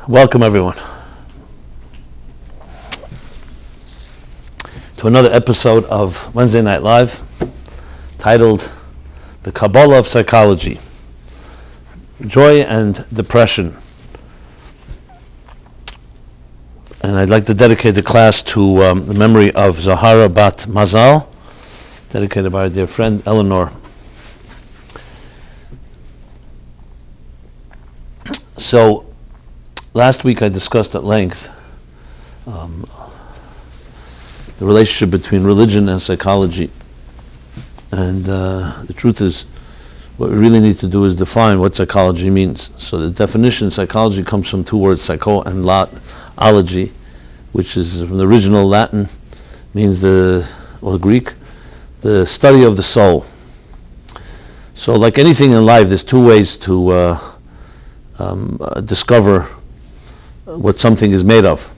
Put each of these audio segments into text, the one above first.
Welcome everyone to another episode of Wednesday Night Live titled The Kabbalah of Psychology, Joy and Depression. And I'd like to dedicate the class to the memory of Zahara Bat Mazal, dedicated by our dear friend Eleanor. So, last week I discussed at length the relationship between religion and psychology. And the truth is, what we really need to do is define what psychology means. So the definition, psychology, comes from two words, psycho and ology, which is from the original Latin, means Greek, the study of the soul. So like anything in life, there's two ways to discover what something is made of.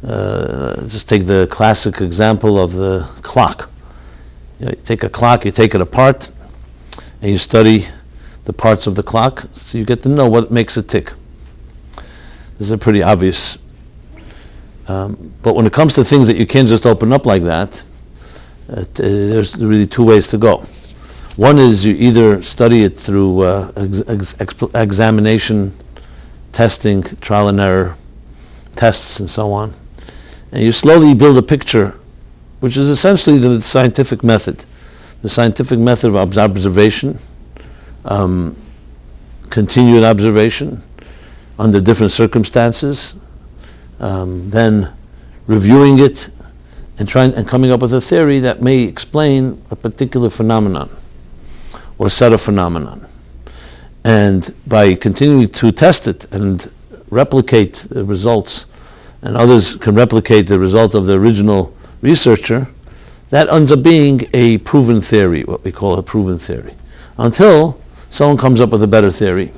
Just take the classic example of the clock. You take a clock, you take it apart, and you study the parts of the clock, so you get to know what makes it tick. This is pretty obvious. But when it comes to things that you can't just open up like that, there's really two ways to go. One is you either study it through examination, testing, trial and error, tests and so on, and you slowly build a picture, which is essentially the scientific method. The scientific method of observation, continued observation under different circumstances, then reviewing it and coming up with a theory that may explain a particular phenomenon or set of phenomenon. And by continuing to test it and replicate the results, and others can replicate the result of the original researcher, that ends up being a proven theory, what we call a proven theory, until someone comes up with a better theory.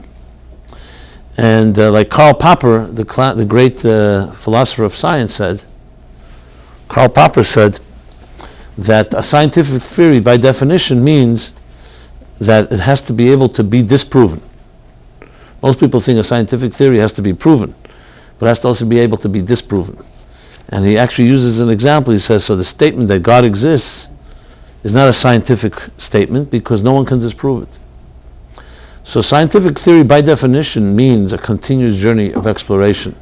And like Karl Popper, the great philosopher of science, said, Karl Popper said that a scientific theory by definition means that it has to be able to be disproven. Most people think a scientific theory has to be proven, but it has to also be able to be disproven. And he actually uses an example. He says, so the statement that God exists is not a scientific statement because no one can disprove it. So scientific theory by definition means a continuous journey of exploration.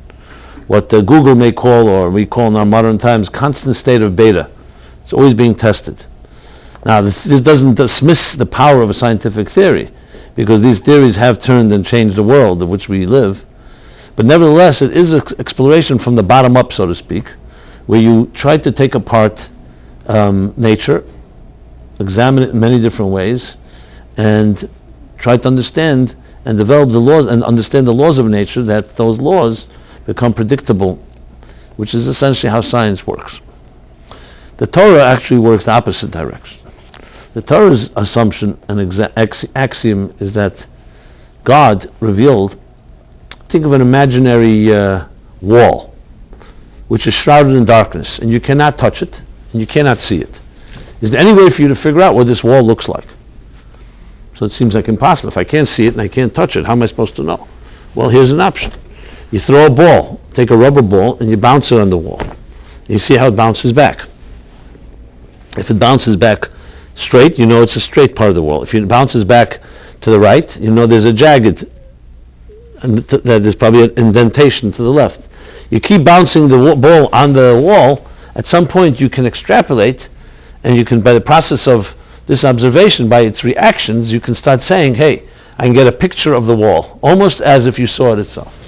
What Google may call, or we call in our modern times, constant state of beta. It's always being tested. Now, this doesn't dismiss the power of a scientific theory, because these theories have turned and changed the world in which we live. But nevertheless, it is an exploration from the bottom up, so to speak, where you try to take apart nature, examine it in many different ways, and try to understand and develop the laws and understand the laws of nature, that those laws become predictable, which is essentially how science works. The Torah actually works the opposite direction. The Torah's assumption and axiom is that God revealed, think of an imaginary wall, which is shrouded in darkness, and you cannot touch it, and you cannot see it. Is there any way for you to figure out what this wall looks like? So it seems like impossible. If I can't see it and I can't touch it, how am I supposed to know? Well, here's an option. You throw a ball, take a rubber ball, and you bounce it on the wall. You see how it bounces back. If it bounces back straight, you know it's a straight part of the wall. If it bounces back to the right, you know there's a jagged, and there's probably an indentation to the left. You keep bouncing the ball on the wall, at some point you can extrapolate, and you can, by the process of this observation, by its reactions, you can start saying, hey, I can get a picture of the wall, almost as if you saw it itself.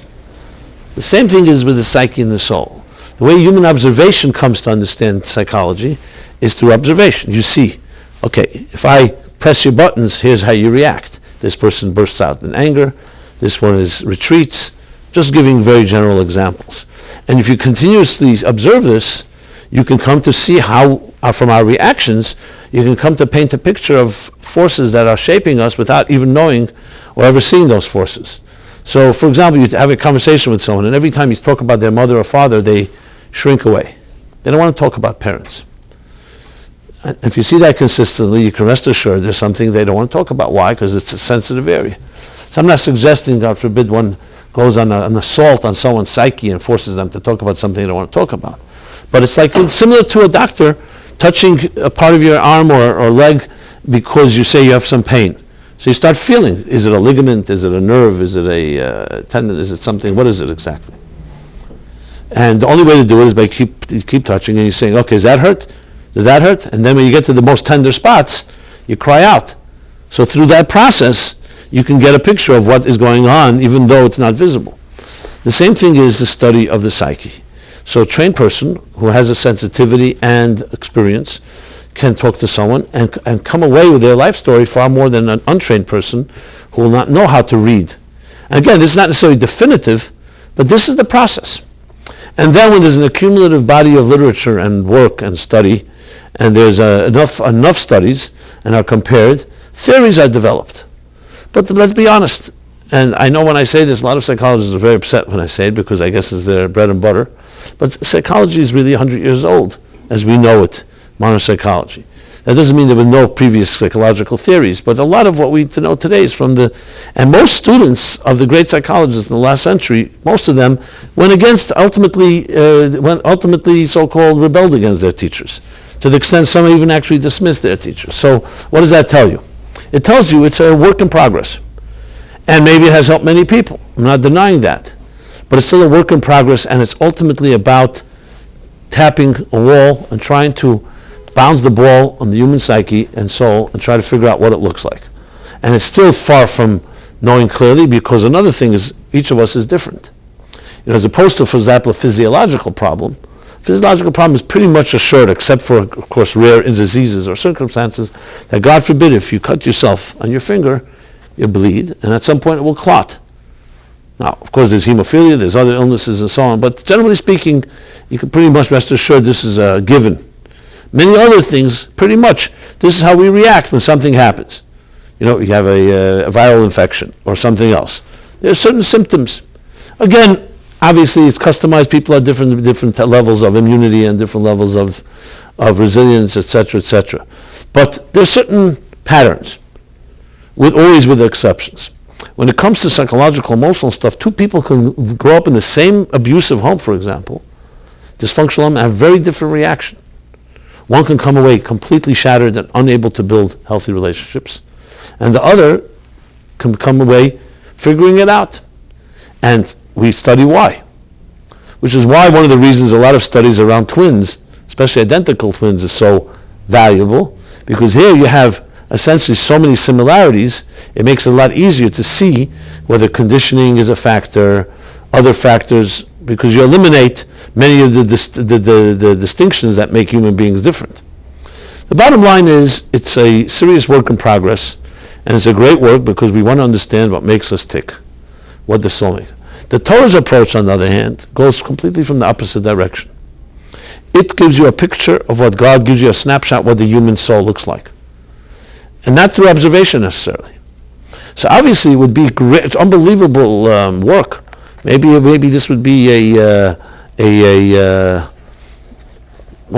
The same thing is with the psyche and the soul. The way human observation comes to understand psychology is through observation. You see, okay, if I press your buttons, here's how you react. This person bursts out in anger, this one retreats, just giving very general examples. And if you continuously observe this, you can come to see how, from our reactions, you can come to paint a picture of forces that are shaping us without even knowing or ever seeing those forces. So, for example, you have a conversation with someone, and every time you talk about their mother or father, they shrink away. They don't want to talk about parents. And if you see that consistently, you can rest assured there's something they don't want to talk about. Why? Because it's a sensitive area. So I'm not suggesting, God forbid, one goes on an assault on someone's psyche and forces them to talk about something they don't want to talk about. But it's like it's similar to a doctor touching a part of your arm or leg because you say you have some pain. So you start feeling, is it a ligament, is it a nerve, is it a tendon, is it something, what is it exactly? And the only way to do it is by keep touching and you're saying, okay, does that hurt? Does that hurt? And then when you get to the most tender spots, you cry out. So through that process, you can get a picture of what is going on, even though it's not visible. The same thing is the study of the psyche. So a trained person who has a sensitivity and experience can talk to someone and come away with their life story far more than an untrained person who will not know how to read. And again, this is not necessarily definitive, but this is the process. And then when there's an accumulative body of literature and work and study, and there's enough studies and are compared, theories are developed. But let's be honest, and I know when I say this, a lot of psychologists are very upset when I say it because I guess it's their bread and butter, but psychology is really 100 years old as we know it, modern psychology. That doesn't mean there were no previous psychological theories, but a lot of what we know today is from and most students of the great psychologists in the last century, most of them went ultimately so-called rebelled against their teachers, to the extent some even actually dismissed their teachers. So what does that tell you? It tells you it's a work in progress. And maybe it has helped many people. I'm not denying that. But it's still a work in progress, and it's ultimately about tapping a wall and trying to bounce the ball on the human psyche and soul and try to figure out what it looks like. And it's still far from knowing clearly, because another thing is each of us is different. As opposed to, for example, a physiological problem is pretty much assured, except for, of course, rare diseases or circumstances, that God forbid if you cut yourself on your finger, you bleed, and at some point it will clot. Now, of course, there's hemophilia, there's other illnesses and so on, but generally speaking, you can pretty much rest assured this is a given. Many other things, pretty much, this is how we react when something happens. You have a viral infection or something else. There are certain symptoms. Again, obviously, it's customized. People have different levels of immunity and different levels of resilience, etc., etc. But there's certain patterns, always with exceptions. When it comes to psychological, emotional stuff, two people can grow up in the same abusive home, for example, dysfunctional home, and have very different reaction. One can come away completely shattered and unable to build healthy relationships, and the other can come away figuring it out. And we study why, which is why one of the reasons a lot of studies around twins, especially identical twins, is so valuable, because here you have essentially so many similarities, it makes it a lot easier to see whether conditioning is a factor, other factors, because you eliminate many of the distinctions that make human beings different. The bottom line is it's a serious work in progress, and it's a great work because we want to understand what makes us tick, what the soul makes. The Torah's approach, on the other hand, goes completely from the opposite direction. It gives you a picture of what God gives you, a snapshot what the human soul looks like. And not through observation necessarily. So obviously it would be great, it's unbelievable work. Maybe this would be one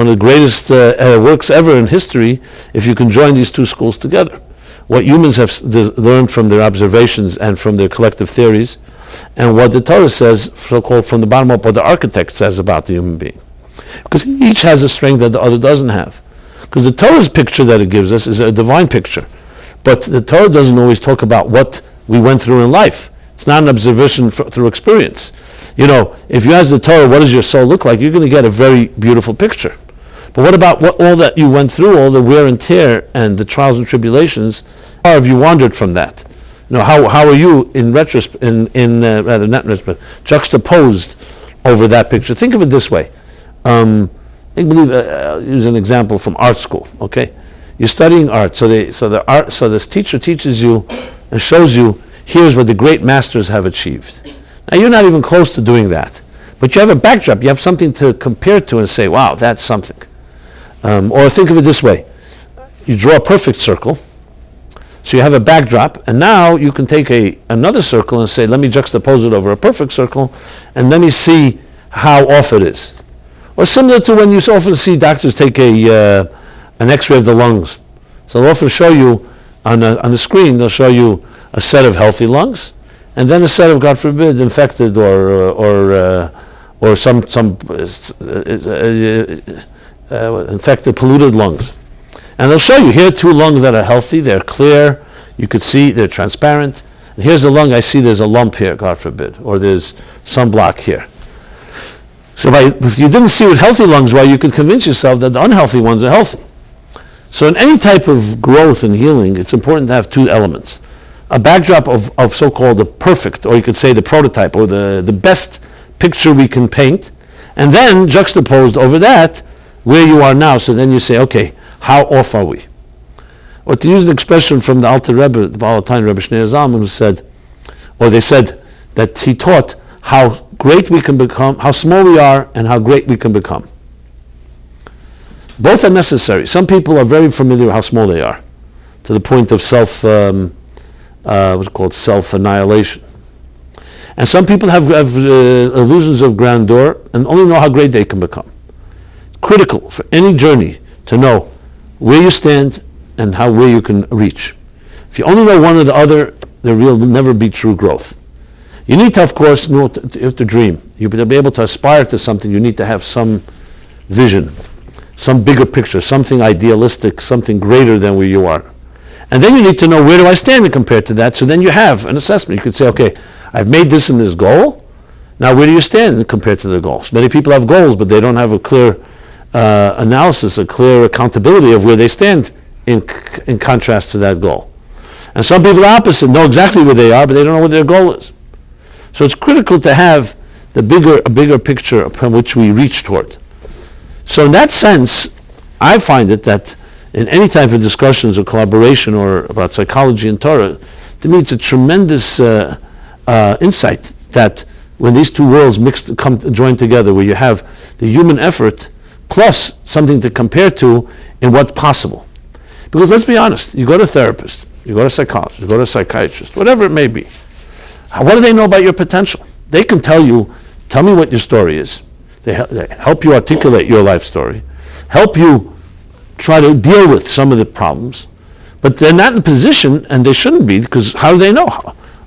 of the greatest works ever in history if you can join these two schools together. What humans have learned from their observations and from their collective theories, and what the Torah says, so-called from the bottom up, what the architect says about the human being. Because each has a strength that the other doesn't have. Because the Torah's picture that it gives us is a divine picture. But the Torah doesn't always talk about what we went through in life. It's not an observation through experience. If you ask the Torah, what does your soul look like, you're going to get a very beautiful picture. But what about all that you went through, all the wear and tear and the trials and tribulations? How have you wandered from that? How are you in retrospect, rather not retrospect, juxtaposed over that picture? Think of it this way. I believe use an example from art school. Okay, you're studying art, so this teacher teaches you and shows you here's what the great masters have achieved. Now you're not even close to doing that, but you have a backdrop. You have something to compare to and say, "Wow, that's something." Or think of it this way: you draw a perfect circle, so you have a backdrop, and now you can take another circle and say, "Let me juxtapose it over a perfect circle, and let me see how off it is." Or similar to when you so often see doctors take an X-ray of the lungs. So they'll often show you on the screen, they'll show you a set of healthy lungs and then a set of, God forbid, infected or some infected, polluted lungs. And they'll show you, here are two lungs that are healthy, they're clear, you could see, they're transparent. And here's a lung, I see there's a lump here, God forbid, or there's some block here. So if you didn't see with healthy lungs, well, you could convince yourself that the unhealthy ones are healthy. So in any type of growth and healing, it's important to have two elements. A backdrop of so-called the perfect, or you could say the prototype, or the best picture we can paint, and then juxtaposed over that, where you are now. So then you say, okay, how off are we? Or to use an expression from the Alter Rebbe, the Baal HaTanya Rebbe Shneur Zalman, who said, or they said that he taught how great we can become, how small we are, and how great we can become. Both are necessary. Some people are very familiar with how small they are, to the point of what's called self-annihilation. And some people have illusions of grandeur and only know how great they can become. It's critical for any journey to know where you stand and where you can reach. If you only know one or the other, there will never be true growth. You need to, of course, know you have to dream. You have to be able to aspire to something. You need to have some vision, some bigger picture, something idealistic, something greater than where you are. And then you need to know, where do I stand compared to that? So then you have an assessment. You could say, okay, I've made this and this goal. Now where do you stand compared to the goals? Many people have goals, but they don't have a clear analysis, a clear accountability of where they stand in contrast to that goal. And some people are opposite, know exactly where they are, but they don't know what their goal is. So it's critical to have a bigger picture upon which we reach toward. So in that sense, I find it that in any type of discussions or collaboration or about psychology and Torah, to me it's a tremendous insight that when these two worlds join together, where you have the human effort plus something to compare to in what's possible. Because let's be honest, you go to a therapist, you go to a psychologist, you go to a psychiatrist, whatever it may be. What do they know about your potential? They can tell me what your story is. They help you articulate your life story, help you try to deal with some of the problems, but they're not in a position, and they shouldn't be, because how do they know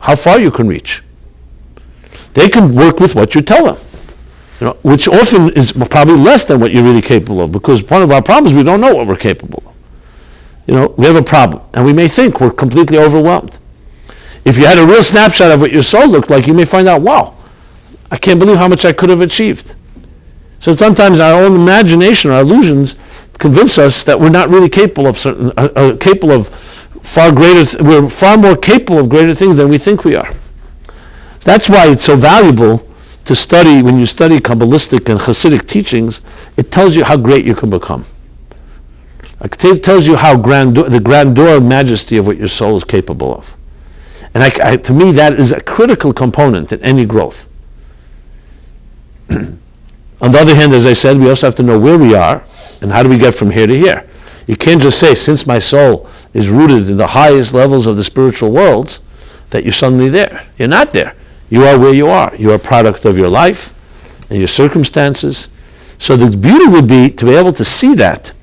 how far you can reach? They can work with what you tell them, which often is probably less than what you're really capable of, because one of our problems, we don't know what we're capable of. We have a problem, and we may think we're completely overwhelmed. If you had a real snapshot of what your soul looked like, you may find out, wow, I can't believe how much I could have achieved. So sometimes our own imagination, our illusions, convince us that we're not really capable of we're far more capable of greater things than we think we are. So that's why it's so valuable to study. When you study Kabbalistic and Hasidic teachings, it tells you how great you can become. It tells you how the grandeur and majesty of what your soul is capable of. And to me, that is a critical component in any growth. On the other hand, as I said, we also have to know where we are and how do we get from here to here. You can't just say, since my soul is rooted in the highest levels of the spiritual worlds, that you're suddenly there. You're not there. You are where you are. You're a product of your life and your circumstances. So the beauty would be to be able to see that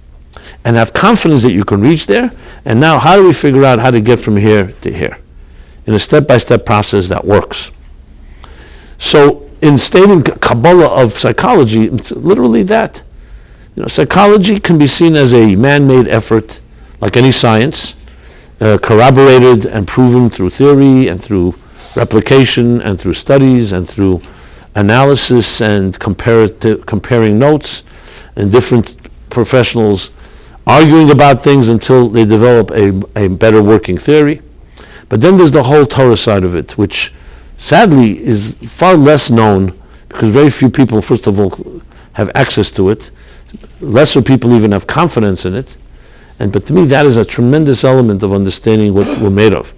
and have confidence that you can reach there. And now how do we figure out how to get from here to here in a step-by-step process that works? So in stating Kabbalah of psychology, it's literally that. Psychology can be seen as a man-made effort, like any science, corroborated and proven through theory and through replication and through studies and through analysis and comparing notes and different professionals arguing about things until they develop a better working theory. But then there's the whole Torah side of it, which sadly is far less known because very few people, first of all, have access to it. Lesser people even have confidence in it. But to me, that is a tremendous element of understanding what we're made of.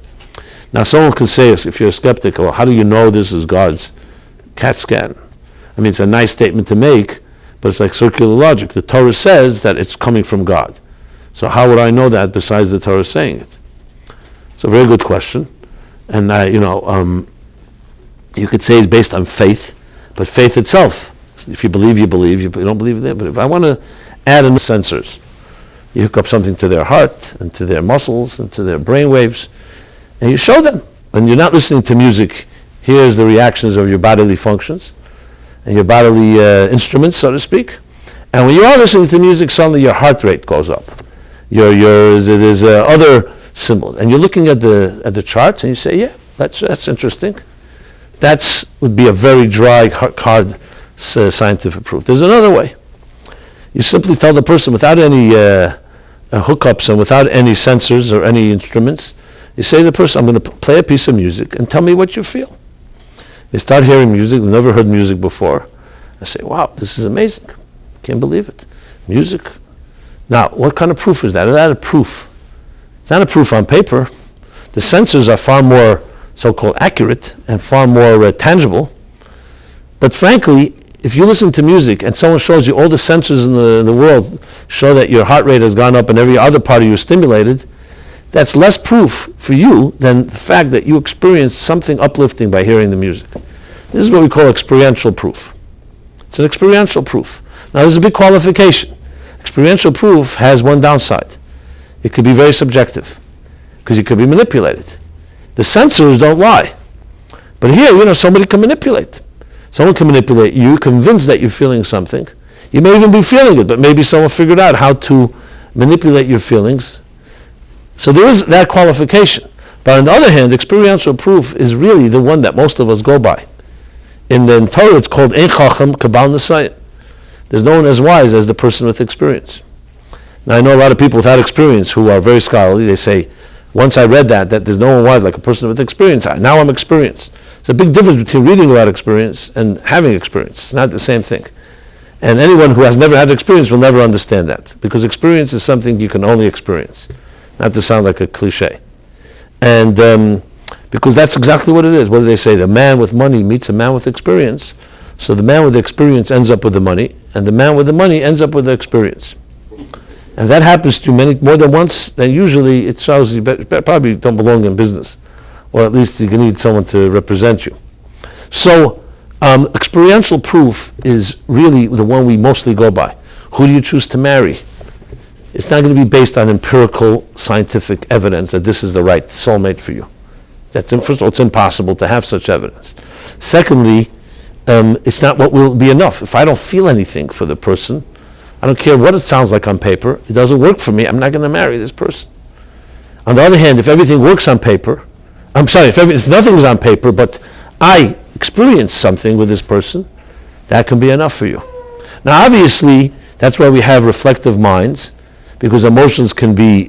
Now, someone could say, if you're a skeptic, well, how do you know this is God's CAT scan? I mean, it's a nice statement to make, but it's like circular logic. The Torah says that it's coming from God. So how would I know that besides the Torah saying it? It's a very good question. And, you could say it's based on faith, but faith itself, if you believe, you believe. You don't believe it. But if I want to add in sensors, you hook up something to their heart and to their muscles and to their brain waves, and you show them. And you're not listening to music hears the reactions of your bodily functions and your bodily instruments, so to speak. And when you are listening to music, suddenly your heart rate goes up. There's other symbols, and you're looking at the charts, and you say, yeah, that's interesting. That would be a very dry, hard scientific proof. There's another way. You simply tell the person without any hookups and without any sensors or any instruments, you say to the person, I'm going to play a piece of music and tell me what you feel. They start hearing music, they've never heard music before. I say, wow, this is amazing. Can't believe it. Music. Now, what kind of proof is that? Is that a proof? It's not a proof on paper. The sensors are far more so-called accurate and far more tangible. But frankly, if you listen to music and someone shows you all the sensors in the world show that your heart rate has gone up and every other part of you is stimulated, that's less proof for you than the fact that you experienced something uplifting by hearing the music. This is what we call experiential proof. It's an experiential proof. Now, there's a big qualification. Experiential proof has one downside. It could be very subjective because it could be manipulated. The sensors don't lie. But here, somebody can manipulate. Someone can manipulate you, convinced that you're feeling something. You may even be feeling it, but maybe someone figured out how to manipulate your feelings. So there is that qualification. But on the other hand, experiential proof is really the one that most of us go by. In the Torah, it's called Ein Chacham Kabbalah Nisayin. There's no one as wise as the person with experience. Now, I know a lot of people without experience who are very scholarly. They say, once I read that there's no one wise like a person with experience. Now I'm experienced. There's a big difference between reading about experience and having experience. It's not the same thing. And anyone who has never had experience will never understand that, because experience is something you can only experience, not to sound like a cliche. And because that's exactly what it is. What do they say? The man with money meets a man with experience. So the man with the experience ends up with the money, and the man with the money ends up with the experience. And if that happens to you more than once, then usually it shows you probably don't belong in business, or at least you need someone to represent you. So experiential proof is really the one we mostly go by. Who do you choose to marry? It's not going to be based on empirical scientific evidence that this is the right soulmate for you. First of all, it's impossible to have such evidence. Secondly, it's not what will be enough. If I don't feel anything for the person, I don't care what it sounds like on paper, it doesn't work for me, I'm not going to marry this person. On the other hand, if everything works on paper, if nothing is on paper, but I experience something with this person, that can be enough for you. Now, obviously, that's why we have reflective minds, because emotions can be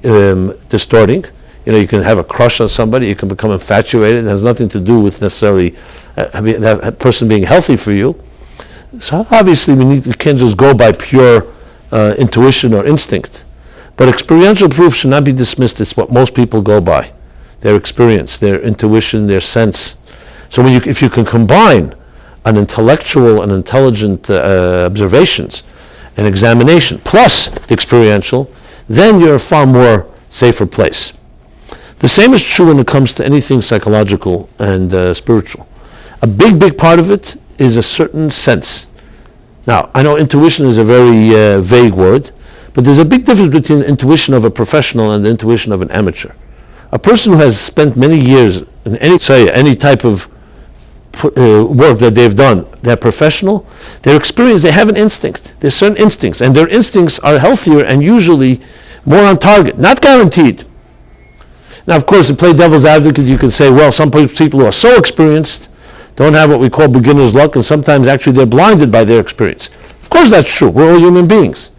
distorting. You can have a crush on somebody, you can become infatuated. It has nothing to do with necessarily that person being healthy for you. So obviously we can't just go by pure intuition or instinct. But experiential proof should not be dismissed. It's what most people go by. Their experience, their intuition, their sense. So if you can combine an intellectual and intelligent observations and examination plus the experiential, then you're a far more safer place. The same is true when it comes to anything psychological and spiritual. A big part of it is a certain sense. Now, I know intuition is a very vague word, but there's a big difference between the intuition of a professional and the intuition of an amateur. A person who has spent many years in any type of work that they've done, they're professional, their experience, they have an instinct. There's certain instincts, and their instincts are healthier and usually more on target, not guaranteed. Now, of course, to play devil's advocate, you can say, well, some people who are so experienced don't have what we call beginner's luck, and sometimes actually they're blinded by their experience. Of course that's true. We're all human beings.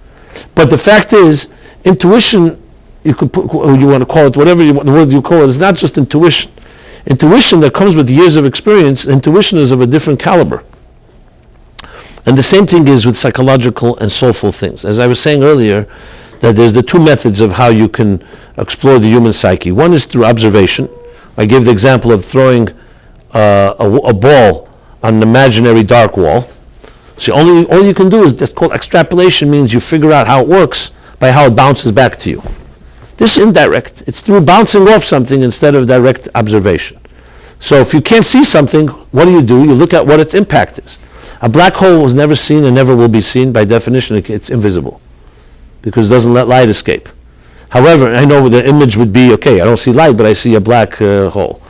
But the fact is, intuition, you could put, or you want to call it, whatever the word you call it, is not just intuition. Intuition that comes with years of experience, intuition is of a different caliber. And the same thing is with psychological and soulful things. As I was saying earlier, that there's the two methods of how you can explore the human psyche. One is through observation. I gave the example of throwing a ball on an imaginary dark wall. So all you can do is, that's called extrapolation, means you figure out how it works by how it bounces back to you. This is indirect. It's through bouncing off something instead of direct observation. So if you can't see something, what do? You look at what its impact is. A black hole was never seen and never will be seen. By definition, it's invisible because it doesn't let light escape. However, I know the image would be, okay, I don't see light, but I see a black hole.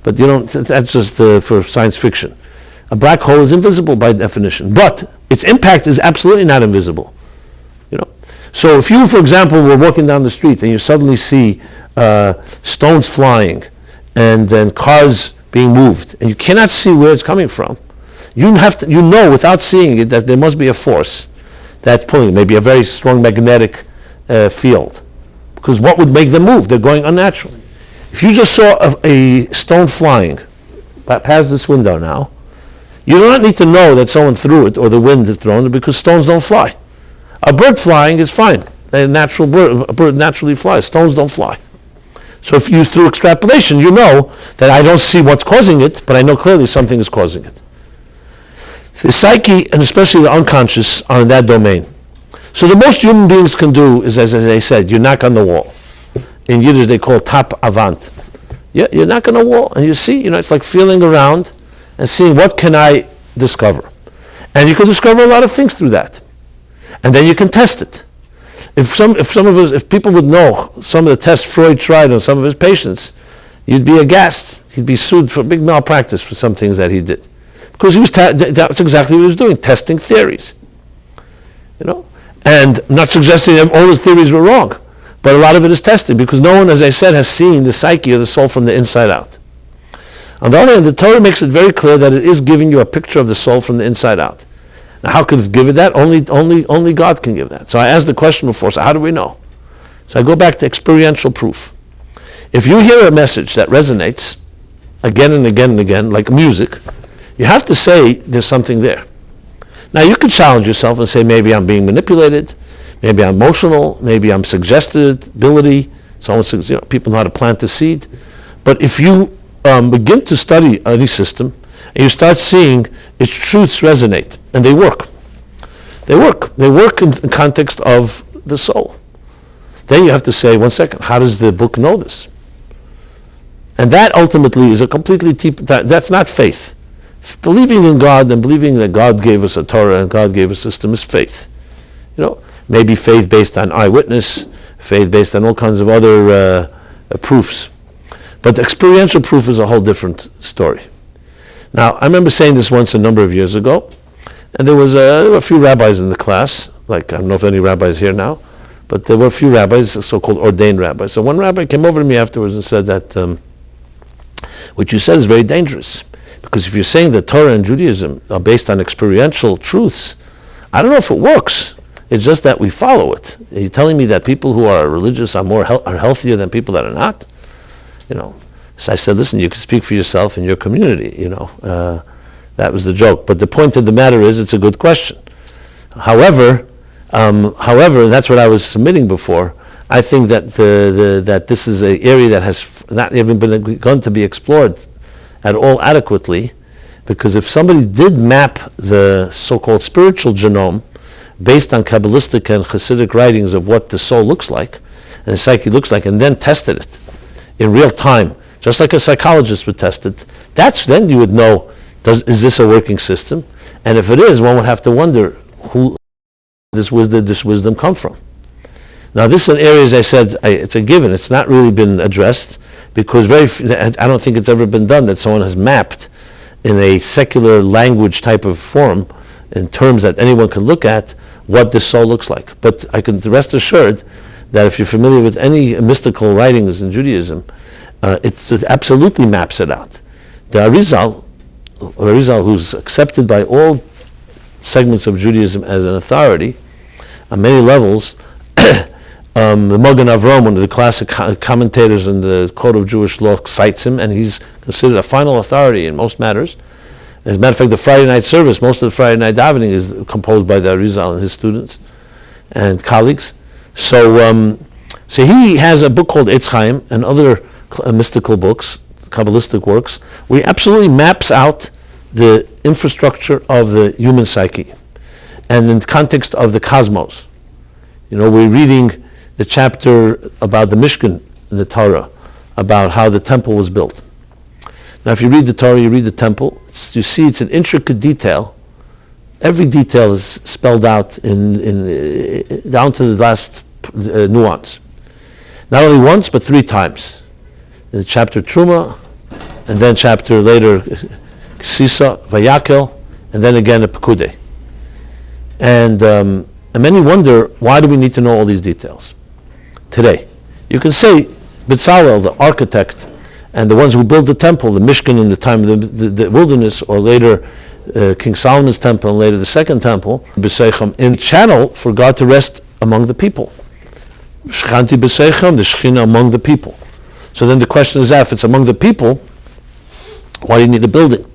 But you don't, that's just for science fiction. A black hole is invisible by definition, but its impact is absolutely not invisible. You know, so if you, for example, were walking down the street and you suddenly see stones flying and then cars being moved, and you cannot see where it's coming from, you know without seeing it that there must be a force that's pulling, maybe a very strong magnetic field. Because what would make them move? They're going unnaturally. If you just saw a stone flying past this window now, you do not need to know that someone threw it or the wind has thrown it, because stones don't fly. A bird flying is fine. A bird naturally flies. Stones don't fly. So if you, through extrapolation, you know that I don't see what's causing it, but I know clearly something is causing it. The psyche, and especially the unconscious, are in that domain. So the most human beings can do is, as I said, you knock on the wall. In Yiddish they call tap avant. You knock on the wall and you see, it's like feeling around and seeing what can I discover. And you can discover a lot of things through that. And then you can test it. If people would know some of the tests Freud tried on some of his patients, you'd be aghast. He'd be sued for big malpractice for some things that he did. Because that's exactly what he was doing, testing theories. And I'm not suggesting that all his theories were wrong, but a lot of it is tested, because no one, as I said, has seen the psyche or the soul from the inside out. On the other hand, the Torah makes it very clear that it is giving you a picture of the soul from the inside out. Now, how could it give it that? Only God can give that. So I asked the question before, so how do we know? So I go back to experiential proof. If you hear a message that resonates again and again and again, like music, you have to say there's something there. Now, you could challenge yourself and say, maybe I'm being manipulated, maybe I'm emotional, maybe I'm suggestibility. People know how to plant a seed. But if you begin to study any system, and you start seeing its truths resonate, and they work. They work in the context of the soul. Then you have to say, one second, how does the book know this? And that ultimately is a completely that's not faith. Believing in God and believing that God gave us a Torah and God gave us a system is faith. Maybe faith based on eyewitness, faith based on all kinds of other proofs. But the experiential proof is a whole different story. Now, I remember saying this once a number of years ago, and there were a few rabbis in the class, like I don't know if any rabbis here now, but there were a few rabbis, so-called ordained rabbis. So one rabbi came over to me afterwards and said that what you said is very dangerous, because if you're saying that Torah and Judaism are based on experiential truths, I don't know if it works. It's just that we follow it. Are you telling me that people who are religious are are healthier than people that are not? So I said, listen, you can speak for yourself and your community, that was the joke. But the point of the matter is, it's a good question. However, and that's what I was submitting before, I think that that this is an area that has not even begun to be explored at all adequately, because if somebody did map the so-called spiritual genome based on Kabbalistic and Hasidic writings of what the soul looks like, and the psyche looks like, and then tested it in real time, just like a psychologist would test it, then you would know, is this a working system? And if it is, one would have to wonder, who does this wisdom come from? Now, this is an area, as I said, it's a given. It's not really been addressed, because I don't think it's ever been done that someone has mapped in a secular language type of form, in terms that anyone can look at, what this soul looks like. But I can rest assured that if you're familiar with any mystical writings in Judaism, it absolutely maps it out. The Arizal, who's accepted by all segments of Judaism as an authority on many levels, the Magen Avram, one of the classic commentators in the Code of Jewish Law, cites him, and he's considered a final authority in most matters. As a matter of fact, the Friday night service, most of the Friday night davening is composed by the Arizal and his students and colleagues. So he has a book called Eitz Chaim and other mystical books, Kabbalistic works, where he absolutely maps out the infrastructure of the human psyche, and in the context of the cosmos. We're reading the chapter about the Mishkan in the Torah, about how the temple was built. Now, if you read the Torah, you read the temple, you see it's an intricate detail. Every detail is spelled out in down to the last nuance. Not only once, but 3 times. In the chapter Truma, and then chapter later, Sisa, Vayakel, and then again a Pekude. And many wonder, why do we need to know all these details today? You can say Bezalel, the architect, and the ones who built the temple, the Mishkan in the time of the wilderness, or later King Solomon's temple, and later the second temple, B'Seichem, in channel for God to rest among the people. Shchanti B'Seichem, the Shechina among the people. So then the question is, if it's among the people, why do you need a building?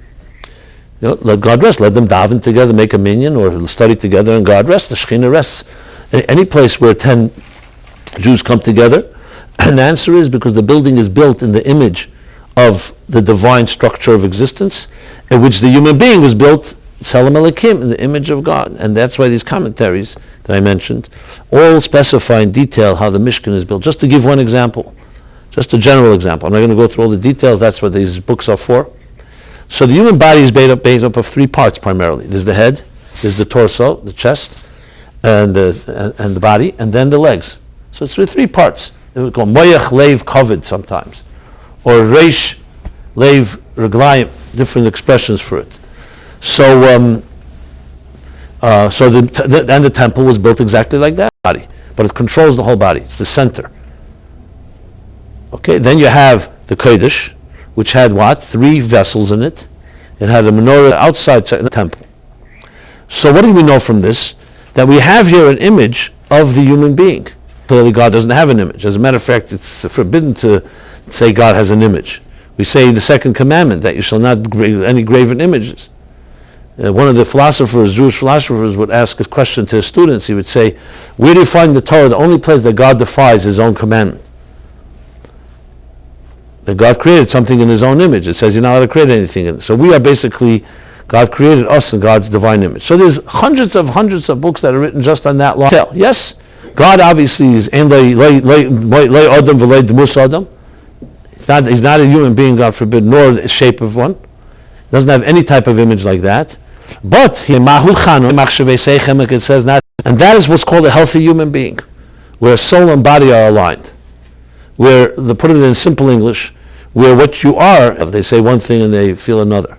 Let God rest. Let them daven together, make a minyan, or study together, and God rests. The Shekhinah rests. Any place where 10 Jews come together, and the answer is because the building is built in the image of the divine structure of existence, in which the human being was built, Salam Elokim, in the image of God. And that's why these commentaries that I mentioned all specify in detail how the Mishkan is built. Just to give one example, just a general example. I'm not going to go through all the details. That's what these books are for. So the human body is made up of 3 parts primarily. There's the head, there's the torso, the chest, and the body, and then the legs. So it's 3 parts. We call moyach, leiv, kavod sometimes, or reish, leiv, reglayim, different expressions for it. So, the temple was built exactly like that body, but it controls the whole body. It's the center. Okay, then you have the Kodesh, which had what? 3 vessels in it. It had a menorah outside the temple. So what do we know from this? That we have here an image of the human being. Clearly God doesn't have an image. As a matter of fact, it's forbidden to say God has an image. We say in the second commandment that you shall not any graven images. One of the Jewish philosophers would ask a question to his students. He would say, where do you find the Torah? The only place that God defies his own commandment. That God created something in his own image. It says you're not allowed to create anything in it. So we are basically, God created us in God's divine image. So there's hundreds of books that are written just on that law. Yes, God obviously is He's not a human being, God forbid, nor the shape of one. He doesn't have any type of image like that. But it says not, and that is what's called a healthy human being, where soul and body are aligned. Where, they put it in simple English, where what you are, if they say one thing and they feel another.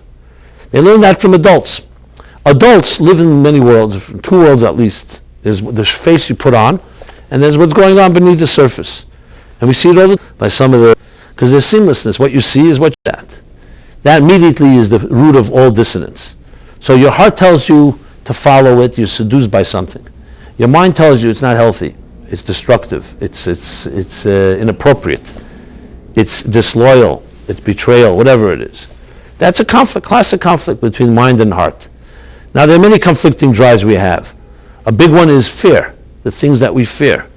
They learn that from adults. Adults live in many worlds, 2 worlds at least. There's the face you put on, and there's what's going on beneath the surface. And we see it all by some of because there's seamlessness. What you see is what you're at. That immediately is the root of all dissonance. So your heart tells you to follow it, you're seduced by something. Your mind tells you it's not healthy. It's destructive. It's inappropriate. It's disloyal. It's betrayal. Whatever it is, that's a conflict, classic conflict between mind and heart. Now there are many conflicting drives we have. A big one is fear. The things that we fear,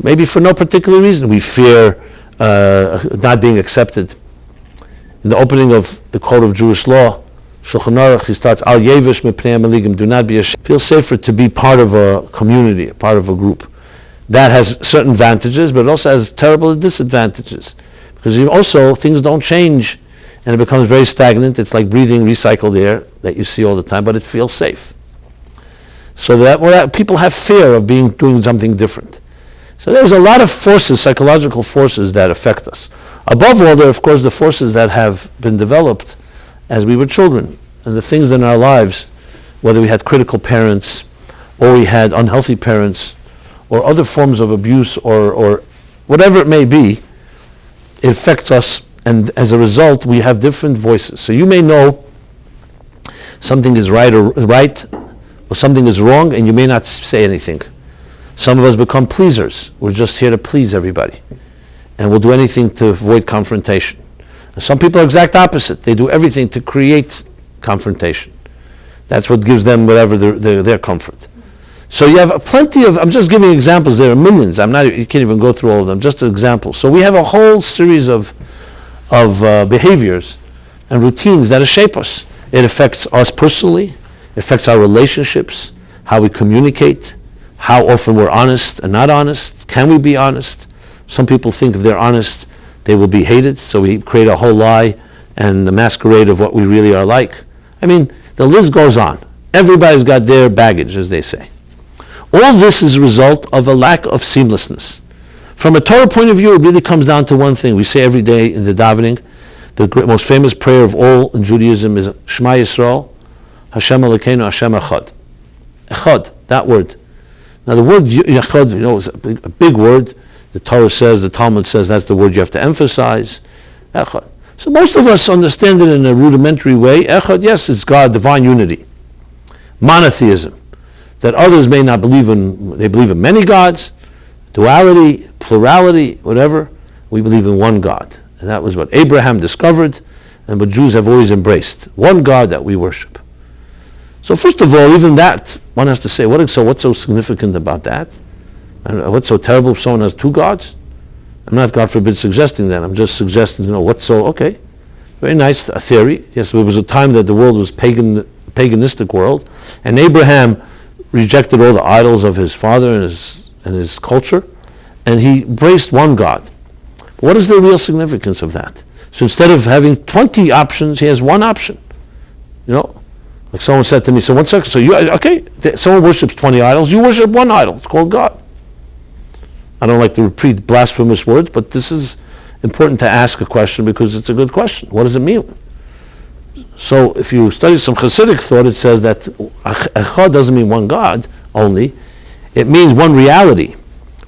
maybe for no particular reason. We fear not being accepted. In the opening of the Code of Jewish Law, Shulchan Aruch, he starts Al Yevish Mipnei Amaligim. Do not be ashamed. Feel safer to be part of a community, part of a group. That has certain advantages, but it also has terrible disadvantages. Because things don't change, and it becomes very stagnant. It's like breathing recycled air that you see all the time, but it feels safe. So that people have fear of doing something different. So there's a lot of forces, psychological forces, that affect us. Above all, there are, of course, the forces that have been developed as we were children, and the things in our lives, whether we had critical parents, or we had unhealthy parents, or other forms of abuse, or whatever it may be, it affects us, and as a result, we have different voices. So you may know something is right, or something is wrong, and you may not say anything. Some of us become pleasers. We're just here to please everybody, and we'll do anything to avoid confrontation. And some people are exact opposite. They do everything to create confrontation. That's what gives them whatever their comfort. So you have plenty of, I'm just giving examples, there are millions, you can't even go through all of them, just examples. So we have a whole series of behaviors and routines that shape us. It affects us personally, it affects our relationships, how we communicate, how often we're honest and not honest, can we be honest? Some people think if they're honest, they will be hated, so we create a whole lie and the masquerade of what we really are like. I mean, the list goes on. Everybody's got their baggage, as they say. All this is a result of a lack of seamlessness. From a Torah point of view, it really comes down to one thing. We say every day in the davening The most famous prayer of all in Judaism is Shema Yisrael, Hashem Elokeinu, Hashem Echad. Echad, that word. Now the word Echad, is a big word. The Torah says, the Talmud says that's the word you have to emphasize. Echad. So most of us understand it in a rudimentary way. Echad, yes, it's God, divine unity. Monotheism, that others may not believe in, they believe in many gods, duality, plurality, whatever. We believe in one God. And that was what Abraham discovered and what Jews have always embraced. One God that we worship. So first of all, even that, one has to say, what's so significant about that? And what's so terrible if someone has two gods? I'm not, God forbid, suggesting that. I'm just suggesting, okay. Very nice theory. Yes, there was a time that the world was paganistic world, and Abraham rejected all the idols of his father and his culture, and he embraced one God. But what is the real significance of that? So instead of having 20 options, he has one option. Like someone said to me, so one second, someone worships 20 idols, you worship one idol, it's called God. I don't like to repeat blasphemous words, but this is important to ask a question because it's a good question. What does it mean? So if you study some Hasidic thought, it says that Echad doesn't mean one God only. It means one reality.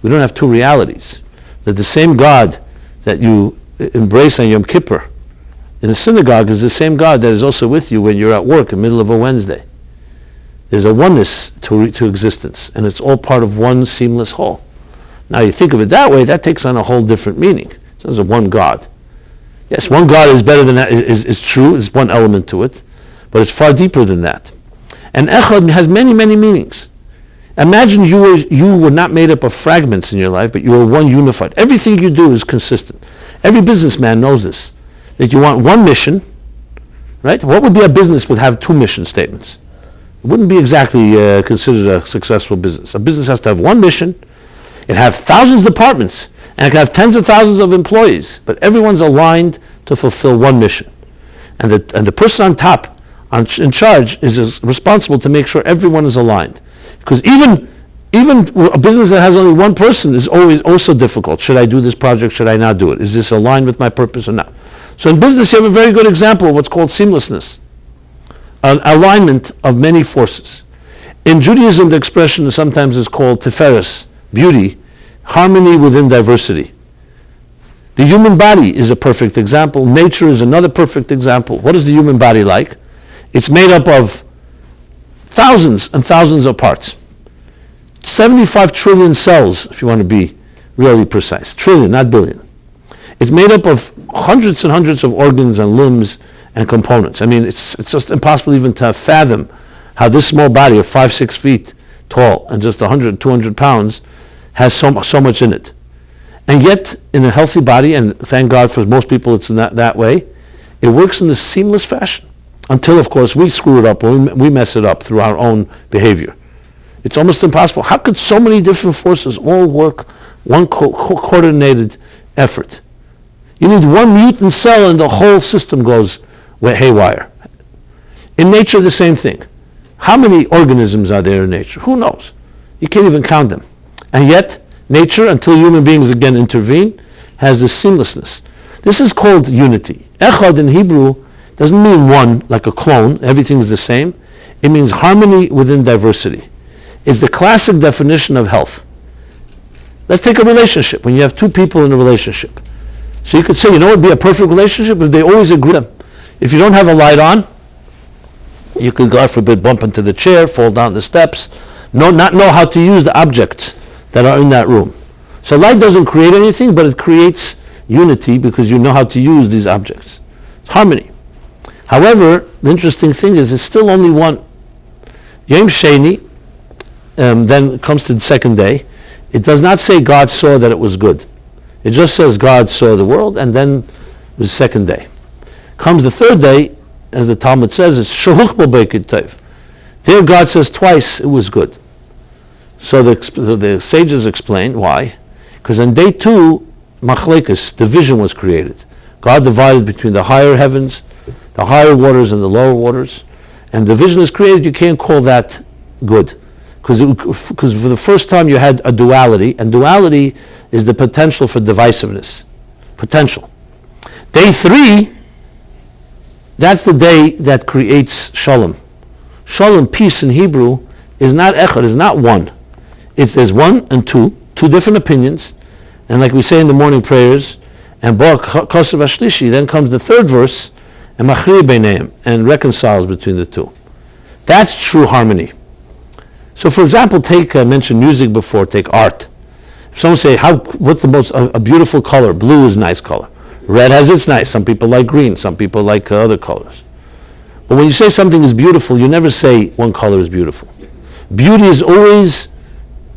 We don't have two realities. That the same God that you embrace on Yom Kippur in the synagogue is the same God that is also with you when you're at work in the middle of a Wednesday. There's a oneness to existence, and it's all part of one seamless whole. Now you think of it that way, that takes on a whole different meaning. So there's a one God. Yes, one God is better than that, is true, is one element to it, but it's far deeper than that. And Echad has many, many meanings. Imagine you were not made up of fragments in your life, but you are one unified. Everything you do is consistent. Every businessman knows this, that you want one mission, right? What would be a business would have two mission statements? It wouldn't be exactly considered a successful business. A business has to have one mission. It has thousands of departments, and it can have tens of thousands of employees, but everyone's aligned to fulfill one mission. And the person on top, in charge, is responsible to make sure everyone is aligned. Because even a business that has only one person is always also difficult. Should I do this project? Should I not do it? Is this aligned with my purpose or not? So in business, you have a very good example of what's called seamlessness, an alignment of many forces. In Judaism, the expression sometimes is called tiferes, beauty, harmony within diversity. The human body is a perfect example. Nature is another perfect example. What is the human body like? It's made up of thousands and thousands of parts. 75 trillion cells, if you want to be really precise. Trillion, not billion. It's made up of hundreds and hundreds of organs and limbs and components. I mean, it's just impossible even to fathom how this small body of 5-6 feet tall and just 100, 200 pounds has so much in it. And yet, in a healthy body, and thank God for most people it's not that way, it works in this seamless fashion. Until, of course, we screw it up, or we mess it up through our own behavior. It's almost impossible. How could so many different forces all work one coordinated effort? You need one mutant cell and the whole system goes haywire. In nature, the same thing. How many organisms are there in nature? Who knows? You can't even count them. And yet, nature, until human beings again intervene, has this seamlessness. This is called unity. Echad in Hebrew doesn't mean one, like a clone, everything's the same. It means harmony within diversity. It's the classic definition of health. Let's take a relationship, when you have two people in a relationship. So you could say, it would be a perfect relationship if they always agree. If you don't have a light on, you could, God forbid, bump into the chair, fall down the steps, not know how to use the objects that are in that room. So light doesn't create anything, but it creates unity because you know how to use these objects. It's harmony. However, the interesting thing is it's still only one. Yom Sheni, then comes to the second day. It does not say God saw that it was good. It just says God saw the world, and then it was the second day. Comes the third day, as the Talmud says, it's Shahuch B'Beikid Tov. There God says twice it was good. So the sages explain why. Because on day 2, Machlekes, division was created. God divided between the higher heavens, the higher waters and the lower waters. And division is created, you can't call that good. Because for the first time you had a duality, and duality is the potential for divisiveness. Potential. Day 3, That's the day that creates shalom. Shalom, peace in Hebrew, is not echad, is not one. There's one and two different opinions, and like we say in the morning prayers, and bo kosav ashlishi, then comes the third verse, and machri beineim, and reconciles between the two. That's true harmony. So for example, I mentioned music before, take art. If someone say, what's the most, a beautiful color? Blue is a nice color. Red has its nice. Some people like green, some people like other colors. But when you say something is beautiful, you never say one color is beautiful. Beauty is always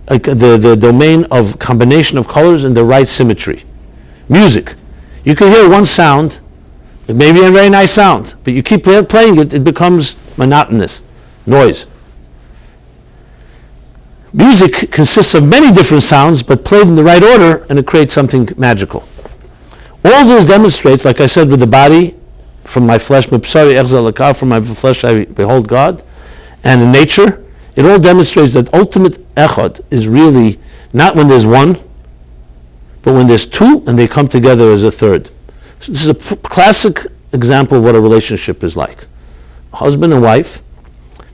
like the domain of combination of colors and the right symmetry. Music. You can hear one sound, it may be a very nice sound, but you keep playing it, it becomes monotonous, noise. Music consists of many different sounds, but played in the right order, and it creates something magical. All this demonstrates, like I said, with the body, from my flesh, from my flesh I behold God, and in nature, it all demonstrates that ultimate echad is really not when there's one, but when there's two and they come together as a third. So this is a classic example of what a relationship is like. Husband and wife,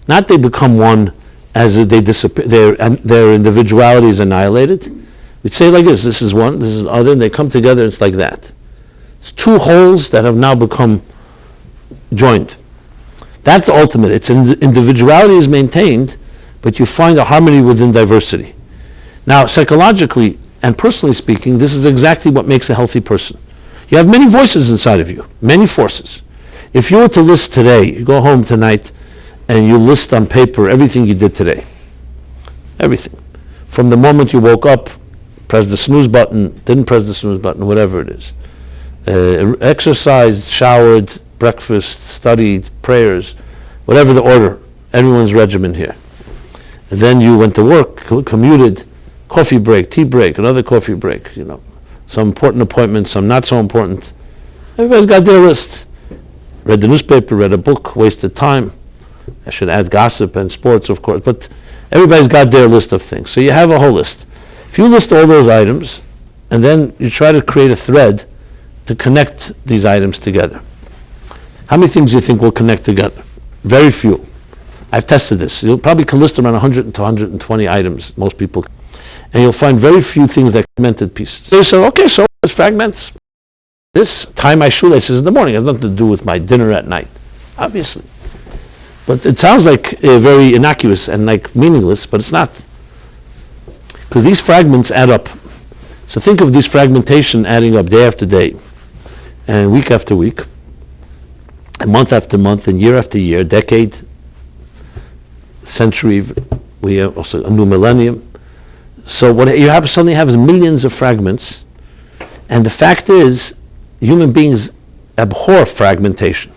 not they become one as they disappear, their individuality is annihilated. We'd say like this is one, this is the other, and they come together, it's like that. It's two wholes that have now become joined. That's the ultimate. Its individuality is maintained, but you find a harmony within diversity. Now, psychologically and personally speaking, this is exactly what makes a healthy person. You have many voices inside of you, many forces. If you were to list today, you go home tonight and you list on paper everything you did today. Everything. From the moment you woke up, press the snooze button, didn't press the snooze button, whatever it is. Exercised, showered, breakfast, studied, prayers, whatever the order, everyone's regimen here. And then you went to work, commuted, coffee break, tea break, another coffee break, some important appointments, some not so important. Everybody's got their list. Read the newspaper, read a book, wasted time. I should add gossip and sports, of course, but everybody's got their list of things. So you have a whole list. If you list all those items, and then you try to create a thread to connect these items together. How many things do you think will connect together? Very few. I've tested this. You probably can list around 100 to 120 items, most people. And you'll find very few things that connected pieces. They say, okay, so it's fragments. This, tie my shoelaces in the morning, has nothing to do with my dinner at night, obviously. But it sounds like very innocuous and like meaningless, but it's not. Because these fragments add up. So think of this fragmentation adding up day after day, and week after week, and month after month, and year after year, decade, century, we have also a new millennium. So what you suddenly have is millions of fragments, and the fact is, human beings abhor fragmentation.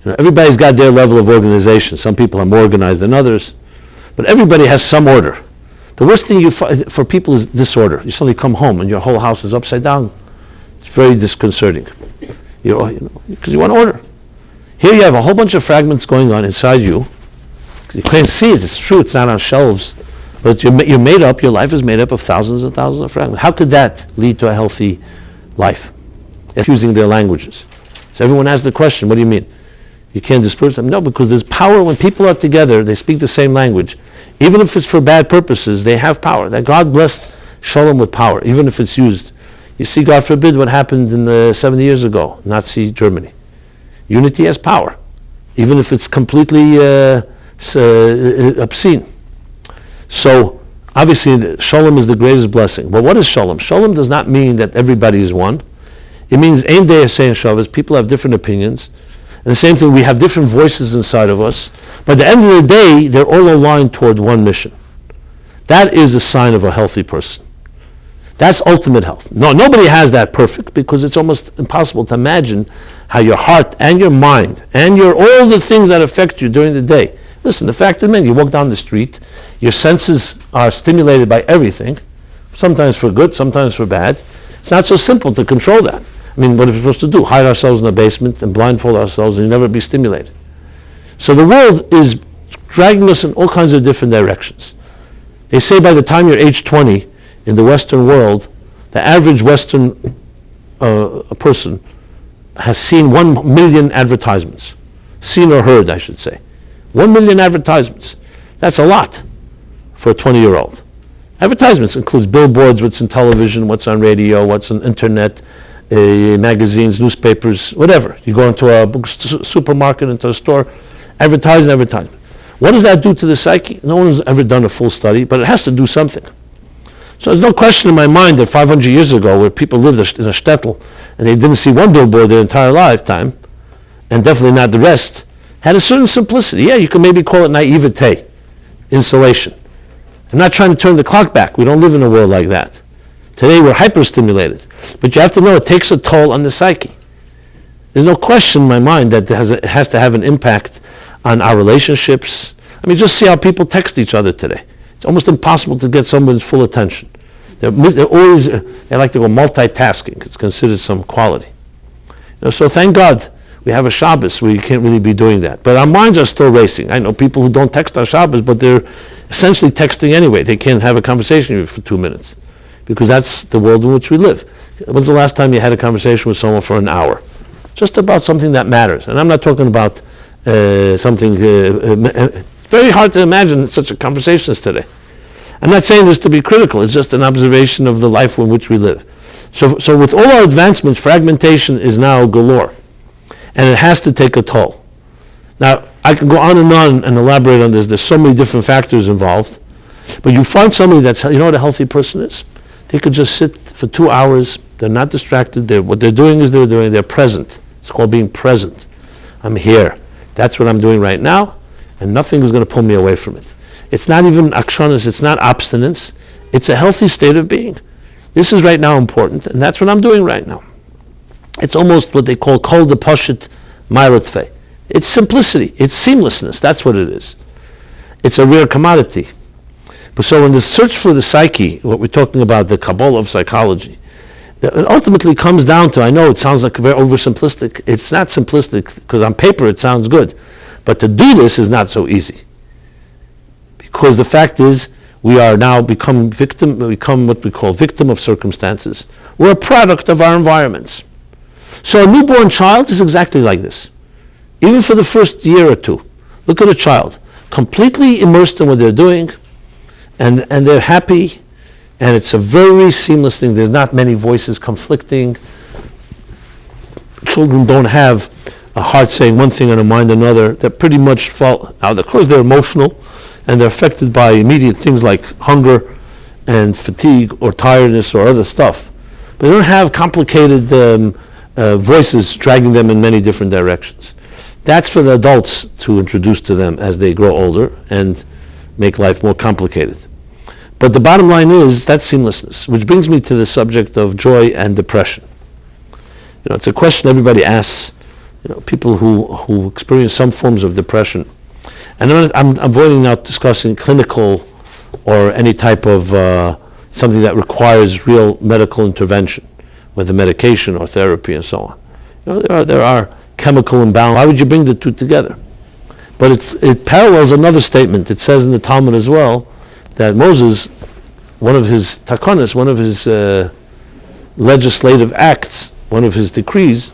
Everybody's got their level of organization. Some people are more organized than others, but everybody has some order. The worst thing for people is disorder. You suddenly come home and your whole house is upside down. It's very disconcerting. Because you want order. Here you have a whole bunch of fragments going on inside you. You can't see it. It's true. It's not on shelves. But you're made up. Your life is made up of thousands and thousands of fragments. How could that lead to a healthy life? If using their languages. So everyone asks the question, what do you mean? You can't disperse them? No, because there's power when people are together, they speak the same language. Even if it's for bad purposes, they have power. That God blessed Shalom with power, even if it's used. You see, God forbid, what happened in the 70 years ago, Nazi Germany. Unity has power, even if it's completely obscene. So, obviously, Shalom is the greatest blessing. But what is Shalom? Shalom does not mean that everybody is one. It means Ein Dei Hashem Shavas, people have different opinions. And the same thing, we have different voices inside of us. But at the end of the day, they're all aligned toward one mission. That is a sign of a healthy person. That's ultimate health. No, nobody has that perfect, because it's almost impossible to imagine how your heart and your mind and all the things that affect you during the day. Listen, the fact is, you walk down the street, your senses are stimulated by everything, sometimes for good, sometimes for bad. It's not so simple to control that. I mean, what are we supposed to do? Hide ourselves in a basement and blindfold ourselves and never be stimulated. So the world is dragging us in all kinds of different directions. They say by the time you're age 20 in the Western world, the average Western person has seen 1 million advertisements. Seen or heard, I should say. 1 million advertisements. That's a lot for a 20-year-old. Advertisements includes billboards, what's in television, what's on radio, what's on internet, magazines, newspapers, whatever. You go into a supermarket, into a store, advertisement. What does that do to the psyche? No one has ever done a full study, but it has to do something. So there's no question in my mind that 500 years ago, where people lived in a shtetl, and they didn't see one billboard their entire lifetime, and definitely not the rest, had a certain simplicity. Yeah, you can maybe call it naivete, insulation. I'm not trying to turn the clock back. We don't live in a world like that. Today we're hyper-stimulated. But you have to know it takes a toll on the psyche. There's no question in my mind that it has to have an impact on our relationships. I mean, just see how people text each other today. It's almost impossible to get someone's full attention. They like to go multitasking. It's considered some quality. So thank God we have a Shabbos where you can't really be doing that. But our minds are still racing. I know people who don't text on Shabbos, but they're essentially texting anyway. They can't have a conversation for 2 minutes because that's the world in which we live. When's the last time you had a conversation with someone for an hour? Just about something that matters. And I'm not talking about something, it's very hard to imagine such a conversations today. I'm not saying this to be critical. It's just an observation of the life in which we live. So with all our advancements, fragmentation is now galore. And it has to take a toll. Now, I can go on and elaborate on this. There's so many different factors involved. But you find somebody that's, you know what a healthy person is? They could just sit for 2 hours. They're not distracted. What they're doing is they're present. It's called being present. I'm here. That's what I'm doing right now. And nothing is going to pull me away from it. It's not even akshanas. It's not abstinence. It's a healthy state of being. This is right now important. And that's what I'm doing right now. It's almost what they call kol de poshet mailatve. It's simplicity. It's seamlessness. That's what it is. It's a rare commodity. But so in the search for the psyche, what we're talking about, the Kabbalah of psychology, it ultimately comes down to, I know it sounds like very oversimplistic. It's not simplistic because on paper it sounds good. But to do this is not so easy. Because the fact is, we are now become what we call victim of circumstances. We're a product of our environments. So a newborn child is exactly like this. Even for the first year or two. Look at a child, completely immersed in what they're doing, and they're happy, and it's a very seamless thing. There's not many voices conflicting. Children don't have a heart saying one thing and a mind another. They pretty much fall out. Of course, they're emotional, and they're affected by immediate things like hunger and fatigue or tiredness or other stuff. But they don't have complicated voices dragging them in many different directions. That's for the adults to introduce to them as they grow older and make life more complicated. But the bottom line is that's seamlessness, which brings me to the subject of joy and depression. It's a question everybody asks. People who experience some forms of depression. And I'm avoiding now discussing clinical or any type of something that requires real medical intervention, whether medication or therapy and so on. There are chemical imbalance. Why would you bring the two together? But it parallels another statement. It says in the Talmud as well that Moses, one of his takonos, one of his legislative acts, one of his decrees,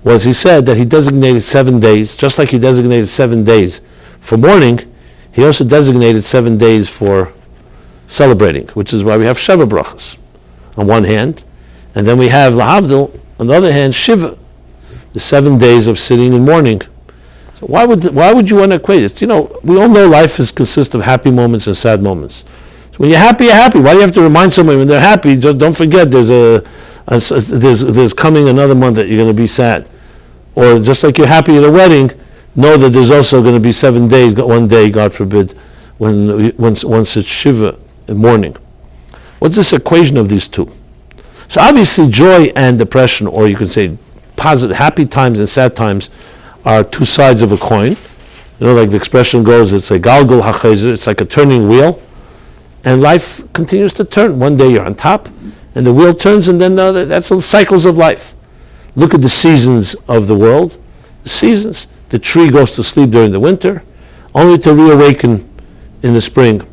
was he said that he designated 7 days, just like he designated 7 days for mourning, he also designated 7 days for celebrating, which is why we have Sheva brachas on one hand, and then we have Lahavdil, on the other hand, Shiva, the 7 days of sitting and mourning. So why would you want to equate it? We all know life consists of happy moments and sad moments. So when you're happy, you're happy. Why do you have to remind someone when they're happy? Just don't forget there's coming another month that you're going to be sad. Or just like you're happy at a wedding, know that there's also going to be 7 days, one day, God forbid, once it's Shiva in mourning. What's this equation of these two? So obviously joy and depression, or you could say positive, happy times and sad times, are two sides of a coin. Like the expression goes, it's a galgal hachezer, it's like a turning wheel, and life continues to turn. One day you're on top, and the wheel turns, and then that's the cycles of life. Look at the seasons of the world. The seasons. The tree goes to sleep during the winter, only to reawaken in the spring.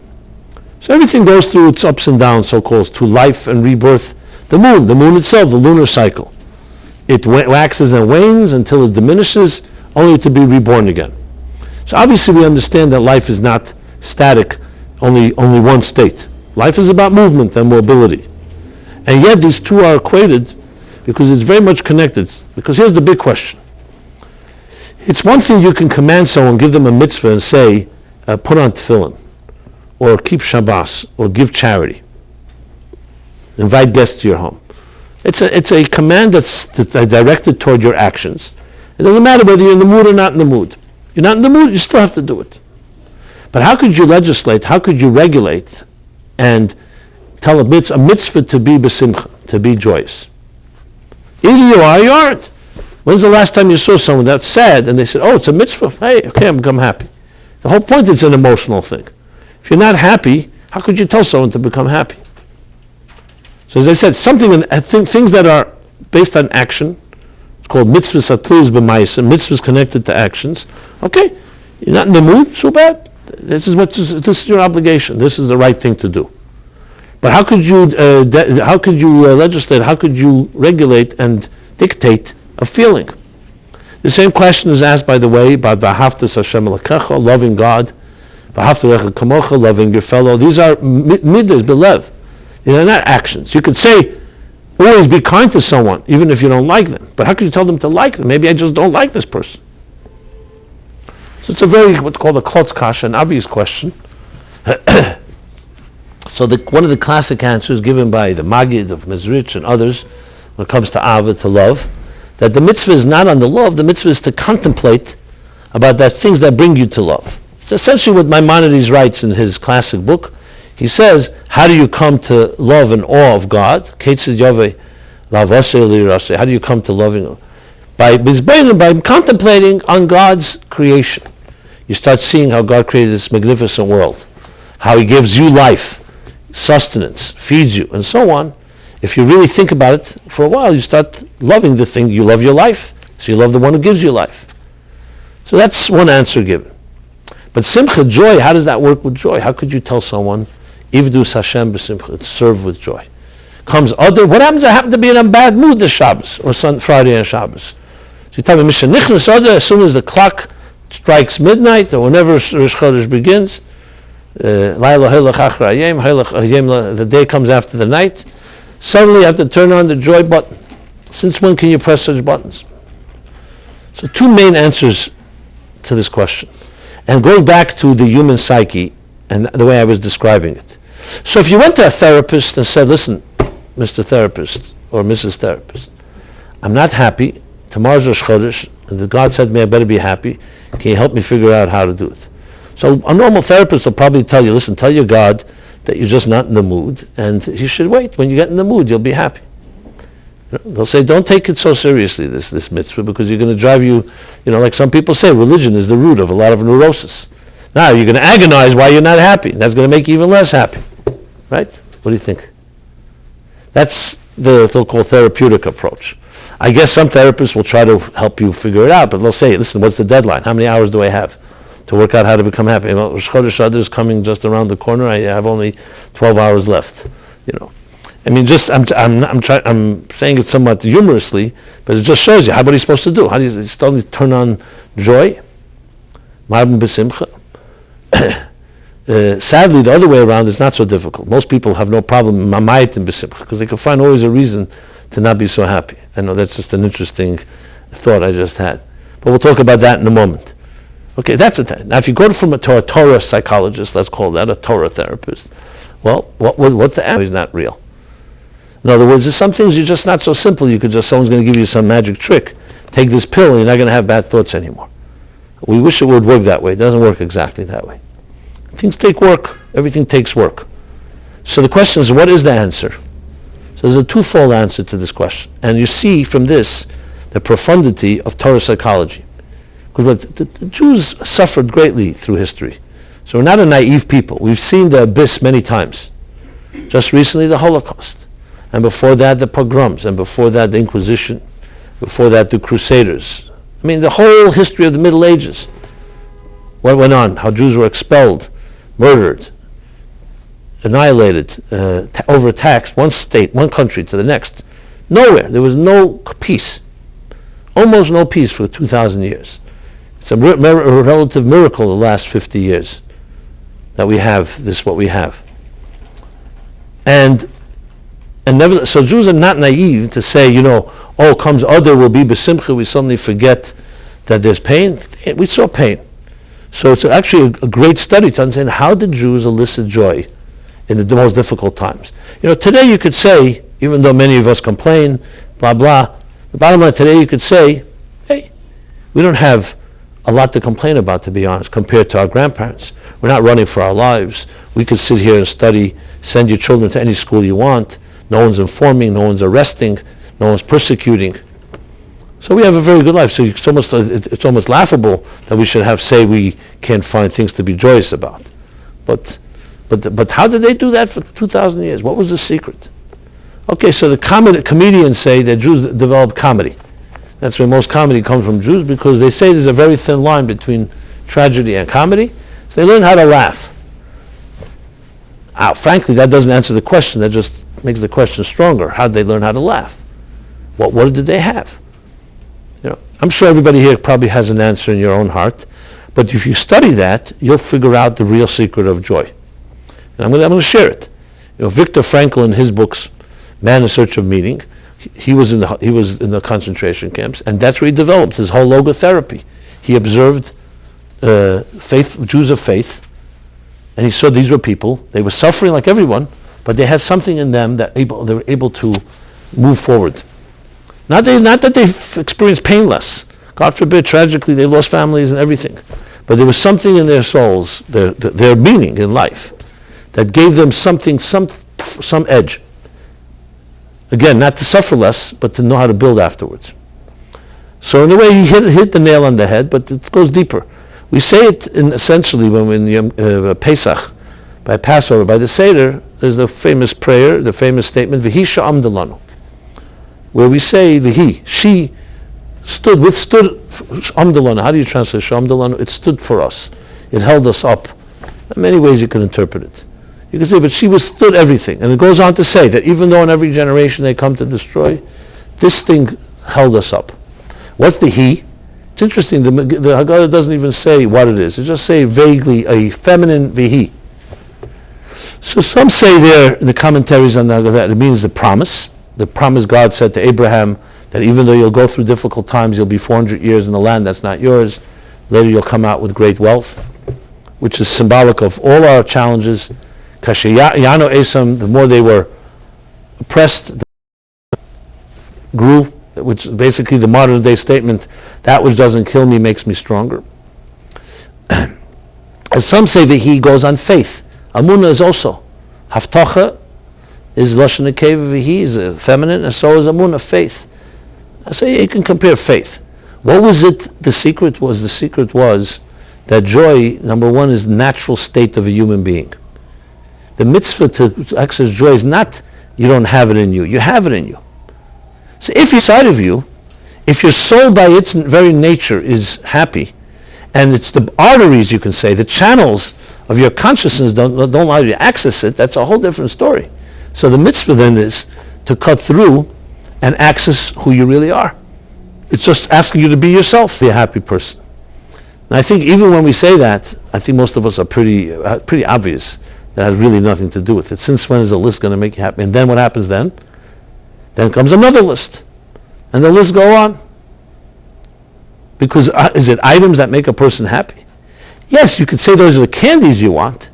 So everything goes through its ups and downs, so-called, to life and rebirth. The moon itself, the lunar cycle. It waxes and wanes until it diminishes, only to be reborn again. So obviously we understand that life is not static, only one state. Life is about movement and mobility. And yet these two are equated because it's very much connected. Because here's the big question. It's one thing you can command someone, give them a mitzvah and say, put on tefillin, or keep Shabbos, or give charity. Invite guests to your home. It's a command that's directed toward your actions. It doesn't matter whether you're in the mood or not in the mood. You're not in the mood, you still have to do it. But how could you legislate, how could you regulate and tell a mitzvah to be besimcha, to be joyous? Either you are or you aren't. When's the last time you saw someone that's sad and they said, oh, it's a mitzvah, hey, okay, I'm happy. The whole point is an emotional thing. If you're not happy, how could you tell someone to become happy? So as I said, things that are based on action, it's called mitzvahs atlus b'ma'asim, mitzvahs connected to actions. Okay, you're not in the mood, so bad. This is your obligation. This is the right thing to do. But how could you legislate? How could you regulate and dictate a feeling? The same question is asked, by the way, about v'ahavtas Hashem Elokecha, loving God, v'ahavta recha kamocha, loving your fellow. These are midas belev. They're not actions. You could say, always be kind to someone, even if you don't like them. But how could you tell them to like them? Maybe I just don't like this person. So it's a very, what's called a klotz kasha, an obvious question. So one of the classic answers given by the Maggid of Mezrich and others, when it comes to Ava, to love, that the mitzvah is not on the love, the mitzvah is to contemplate about that things that bring you to love. It's essentially what Maimonides writes in his classic book. He says, how do you come to love and awe of God? How do you come to loving? By contemplating on God's creation. You start seeing how God created this magnificent world, how he gives you life, sustenance, feeds you, and so on. If you really think about it for a while, you start loving the thing. You love your life, so you love the one who gives you life. So that's one answer given. But simcha, joy, how does that work with joy? How could you tell someone, Ivdus Hashem b'simcha, serve with joy? Comes Adar, what happens if I happen to be in a bad mood this Shabbos, or Friday and Shabbos? So you tell me, Misha Nichnas Adar, as soon as the clock strikes midnight, or whenever Rosh Chodesh begins, the day comes after the night, suddenly you have to turn on the joy button. Since when can you press such buttons? So two main answers to this question. And going back to the human psyche and the way I was describing it. So if you went to a therapist and said, listen, Mr. Therapist or Mrs. Therapist, I'm not happy. Tomorrow's Rosh Chodesh, and God said to me I better be happy. Can you help me figure out how to do it? So a normal therapist will probably tell you, listen, tell your God that you're just not in the mood, and you should wait. When you get in the mood, you'll be happy. They'll say, don't take it so seriously, this mitzvah, because you're going to drive you, like some people say, religion is the root of a lot of neurosis. Now, you're going to agonize why you're not happy. That's going to make you even less happy. Right? What do you think? That's the so-called therapeutic approach. I guess some therapists will try to help you figure it out, but they'll say, listen, what's the deadline? How many hours do I have to work out how to become happy? Well, Rosh Chodesh Adar is coming just around the corner. I have only 12 hours left, I mean, I'm saying it somewhat humorously, but it just shows you, what are you supposed to do? How do you suddenly turn on joy? Sadly, the other way around is not so difficult. Most people have no problem mamayit and besimcha because they can find always a reason to not be so happy. I know that's just an interesting thought I just had. But we'll talk about that in a moment. Okay, that's it. Now, if you go from a Torah psychologist, let's call that a Torah therapist, well, what's the answer? Is not real. In other words, there's some things you're just not so simple. Someone's going to give you some magic trick. Take this pill and you're not going to have bad thoughts anymore. We wish it would work that way. It doesn't work exactly that way. Things take work. Everything takes work. So the question is, what is the answer? So there's a twofold answer to this question. And you see from this the profundity of Torah psychology. Because the Jews suffered greatly through history. So we're not a naive people. We've seen the abyss many times. Just recently, the Holocaust. And before that, the pogroms. And before that, the Inquisition. Before that, the Crusaders. I mean, the whole history of the Middle Ages. What went on? How Jews were expelled, murdered, annihilated, overtaxed, one state, one country to the next. Nowhere. There was no peace. Almost no peace for 2,000 years. It's a relative miracle the last 50 years that we have this, what we have. And never, so Jews are not naive to say, comes Adar will be besimcha, we suddenly forget that there's pain. We saw pain. So it's actually a great study to understand how did Jews elicit joy in the most difficult times. Today you could say, even though many of us complain, blah, blah, the bottom line today you could say, hey, we don't have a lot to complain about, to be honest, compared to our grandparents. We're not running for our lives. We could sit here and study, send your children to any school you want. No one's informing, no one's arresting, no one's persecuting. So we have a very good life. So it's almost laughable that we should say we can't find things to be joyous about. But how did they do that for 2,000 years? What was the secret? Okay, so the comedians say that Jews developed comedy. That's where most comedy comes from Jews, because they say there's a very thin line between tragedy and comedy. So they learn how to laugh. Frankly, that doesn't answer the question. That just makes the question stronger. How did they learn how to laugh? What did they have? I'm sure everybody here probably has an answer in your own heart. But if you study that, you'll figure out the real secret of joy. And I'm going to share it. Viktor Frankl, in his books, Man in Search of Meaning, he was in the concentration camps, and that's where he developed his whole logotherapy. He observed Jews of faith, and he saw these were people. They were suffering like everyone, but they had something in them that they were able to move forward. Not that they experienced pain less. God forbid, tragically, they lost families and everything. But there was something in their souls, their meaning in life, that gave them something, some edge. Again, not to suffer less, but to know how to build afterwards. So in a way, he hit the nail on the head, but it goes deeper. We say it essentially when we're in Pesach, by Passover, by the Seder, there's the famous prayer, the famous statement, V'hi sha'amda lanu, where we say, V'hi, she withstood, sha'amda lanu. How do you translate sha'amda lanu? It stood for us. It held us up. In many ways you can interpret it. You can say, but she withstood everything. And it goes on to say that even though in every generation they come to destroy, this thing held us up. What's the he? It's interesting, the Haggadah doesn't even say what it is. It just say vaguely a feminine vihi. So some say there in the commentaries on the Haggadah, it means the promise. The promise God said to Abraham that even though you'll go through difficult times, you'll be 400 years in a land that's not yours. Later you'll come out with great wealth, which is symbolic of all our challenges. Yano Esam, the more they were oppressed, the grew, which is basically the modern day statement, that which doesn't kill me makes me stronger. As some say that he goes on faith. Amunah is also. Haftacha is Lashon Nekeva V'hi, is feminine, and so is Amunah, faith. So you can compare faith. What was it, the secret was that joy, number one, is the natural state of a human being. The mitzvah to access joy is not you don't have it in you. You have it in you. So if inside of you, if your soul by its very nature is happy, and it's the arteries, you can say, the channels of your consciousness don't allow you to access it, that's a whole different story. So the mitzvah then is to cut through and access who you really are. It's just asking you to be yourself, be a happy person. And I think even when we say that, I think most of us are pretty obvious. That has really nothing to do with it. Since when is a list going to make you happy? And then what happens then? Then comes another list. And the lists go on. Because is it items that make a person happy? Yes, you could say those are the candies you want.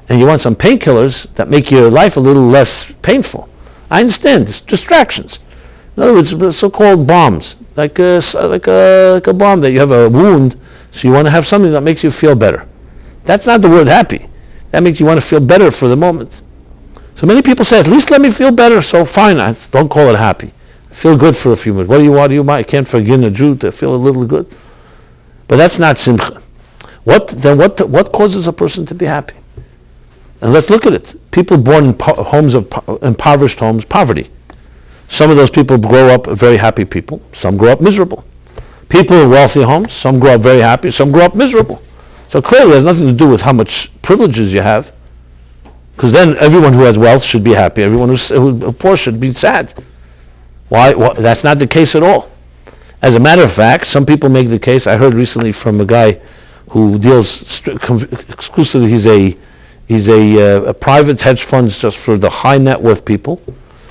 And you want some painkillers that make your life a little less painful. I understand. It's distractions. In other words, so-called bombs. Like a bomb that you have a wound, so you want to have something that makes you feel better. That's not the word happy. That makes you want to feel better for the moment. So many people say, at least let me feel better, so fine, don't call it happy. Feel good for a few minutes. What do you want? You can't forgive a Jew to feel a little good. But that's not simcha. What causes a person to be happy? And let's look at it. People born in impoverished homes, poverty. Some of those people grow up very happy people. Some grow up miserable. People in wealthy homes, some grow up very happy, some grow up miserable. So clearly it has nothing to do with how much privileges you have, because then everyone who has wealth should be happy. Everyone who's poor should be sad. Why? Well, that's not the case at all. As a matter of fact, some people make the case, I heard recently from a guy who deals exclusively, he's a private hedge fund just for the high net worth people.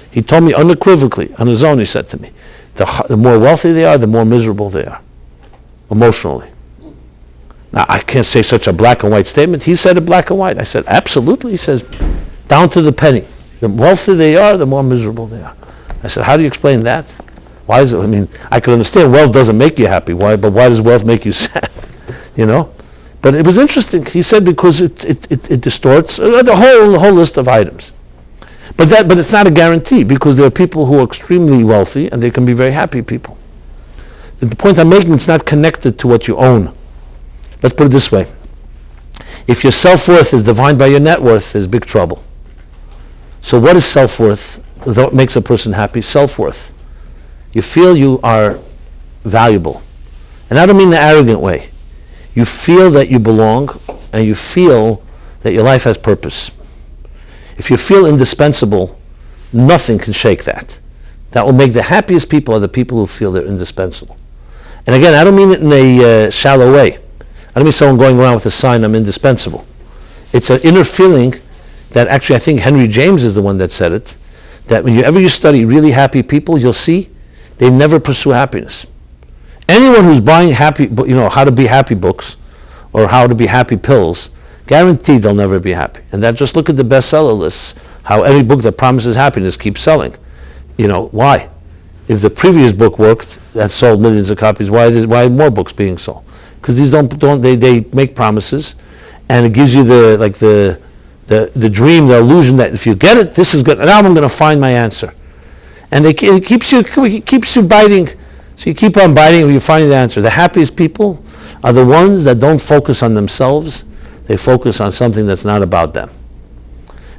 He told me unequivocally, on his own, he said to me, the more wealthy they are, the more miserable they are, emotionally. Now, I can't say such a black and white statement. He said it black and white. I said, absolutely. He says, down to the penny. The wealthier they are, the more miserable they are. I said, how do you explain that? Why is it? I mean, I can understand wealth doesn't make you happy. Why? But why does wealth make you sad? You know? But it was interesting. He said because it distorts the whole list of items. But it's not a guarantee, because there are people who are extremely wealthy and they can be very happy people. The point I'm making, it's not connected to what you own. Let's put it this way. If your self-worth is defined by your net worth, there's big trouble. So what is self-worth? What makes a person happy? Self-worth. You feel you are valuable. And I don't mean the arrogant way. You feel that you belong, and you feel that your life has purpose. If you feel indispensable, nothing can shake that. That will make the happiest people are the people who feel they're indispensable. And again, I don't mean it in a shallow way. I don't mean someone going around with a sign, I'm indispensable. It's an inner feeling that actually I think Henry James is the one that said it, that whenever you study really happy people, you'll see they never pursue happiness. Anyone who's buying how to be happy books or how to be happy pills, guaranteed they'll never be happy. And that, just look at the bestseller lists, how every book that promises happiness keeps selling. Why? If the previous book worked, that sold millions of copies, why are more books being sold? Because these they make promises, and it gives you the dream, the illusion that if you get it, this is good. Now I'm going to find my answer, and it keeps you biting. So you keep on biting, and you find the answer. The happiest people are the ones that don't focus on themselves; they focus on something that's not about them.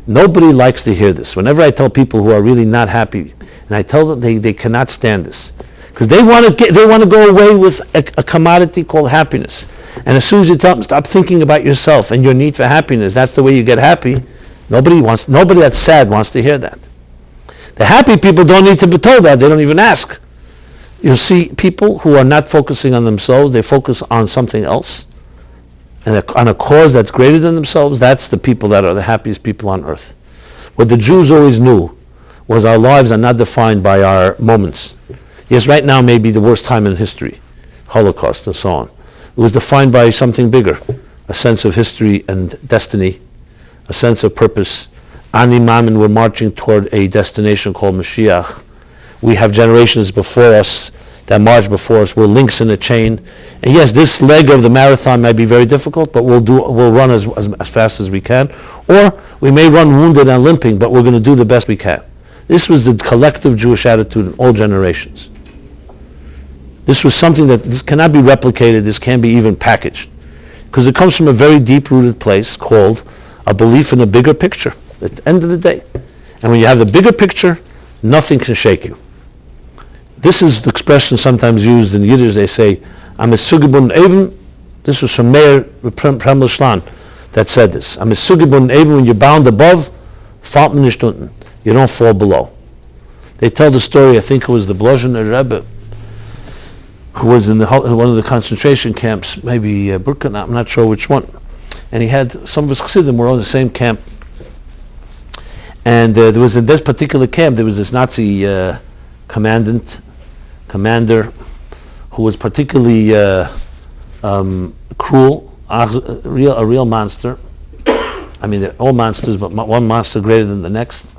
Nobody likes to hear this. Whenever I tell people who are really not happy, and I tell them they cannot stand this, because they want to go away with a commodity called happiness. And as soon as you tell them, stop thinking about yourself and your need for happiness, that's the way you get happy, nobody that's sad wants to hear that. The happy people don't need to be told that. They don't even ask. You see people who are not focusing on themselves, they focus on something else, and on a cause that's greater than themselves. That's the people that are the happiest people on earth. What the Jews always knew was our lives are not defined by our moments. Yes, right now may be the worst time in history, Holocaust and so on. It was defined by something bigger, a sense of history and destiny, a sense of purpose. Ani Mamin, we're marching toward a destination called Mashiach. We have generations before us that march before us. We're links in a chain. And yes, this leg of the marathon might be very difficult, but we'll run as fast as we can. Or we may run wounded and limping, but we're going to do the best we can. This was the collective Jewish attitude in all generations. This was something that this cannot be replicated, this can't be even packaged. Because it comes from a very deep-rooted place called a belief in a bigger picture at the end of the day. And when you have the bigger picture, nothing can shake you. This is the expression sometimes used in Yiddish. They say, I'm a sugibun eben. This was from Meir Premel Schlan that said this. I'm a sugibun eben, when you're bound above, fällt man nicht unten. You don't fall below. They tell the story, I think it was the Blozhener Rebbe, who was in one of the concentration camps, maybe Birkenau, I'm not sure which one. And he had some of his chassidim were on the same camp. And there was in this particular camp, there was this Nazi commander, who was particularly cruel, a real monster. I mean, they're all monsters, but one monster greater than the next.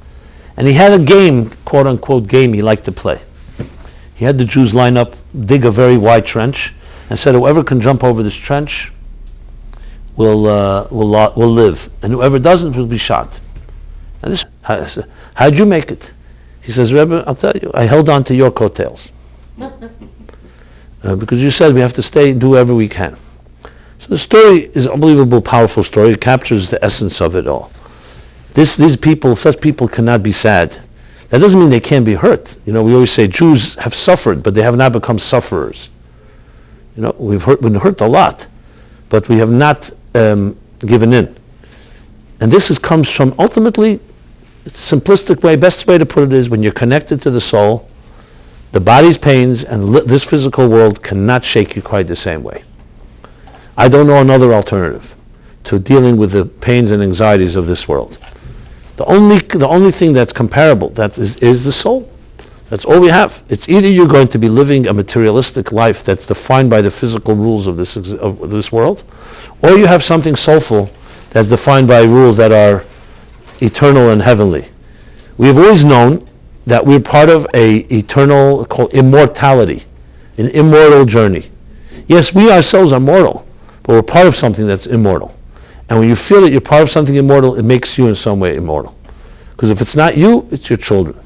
And he had a game, quote unquote game, he liked to play. He had the Jews line up, dig a very wide trench, and said, whoever can jump over this trench will live, and whoever doesn't will be shot. And this, how'd you make it? He says, Rebbe, I'll tell you, I held on to your coattails. Because you said we have to stay and do whatever we can. So the story is an unbelievable, powerful story. It captures the essence of it all. These people, such people cannot be sad. That doesn't mean they can't be hurt. We always say Jews have suffered, but they have not become sufferers. We've been hurt a lot, but we have not given in. And this comes from, ultimately, simplistic way, best way to put it is, when you're connected to the soul, the body's pains and this physical world cannot shake you quite the same way. I don't know another alternative to dealing with the pains and anxieties of this world. The only thing that's comparable is the soul. That's all we have. It's either you're going to be living a materialistic life that's defined by the physical rules of this world, or you have something soulful that's defined by rules that are eternal and heavenly. We have always known that we're part of a eternal, called immortality, an immortal journey. Yes, we ourselves are mortal, but we're part of something that's immortal. And when you feel that you're part of something immortal, it makes you in some way immortal. Because if it's not you, it's your children.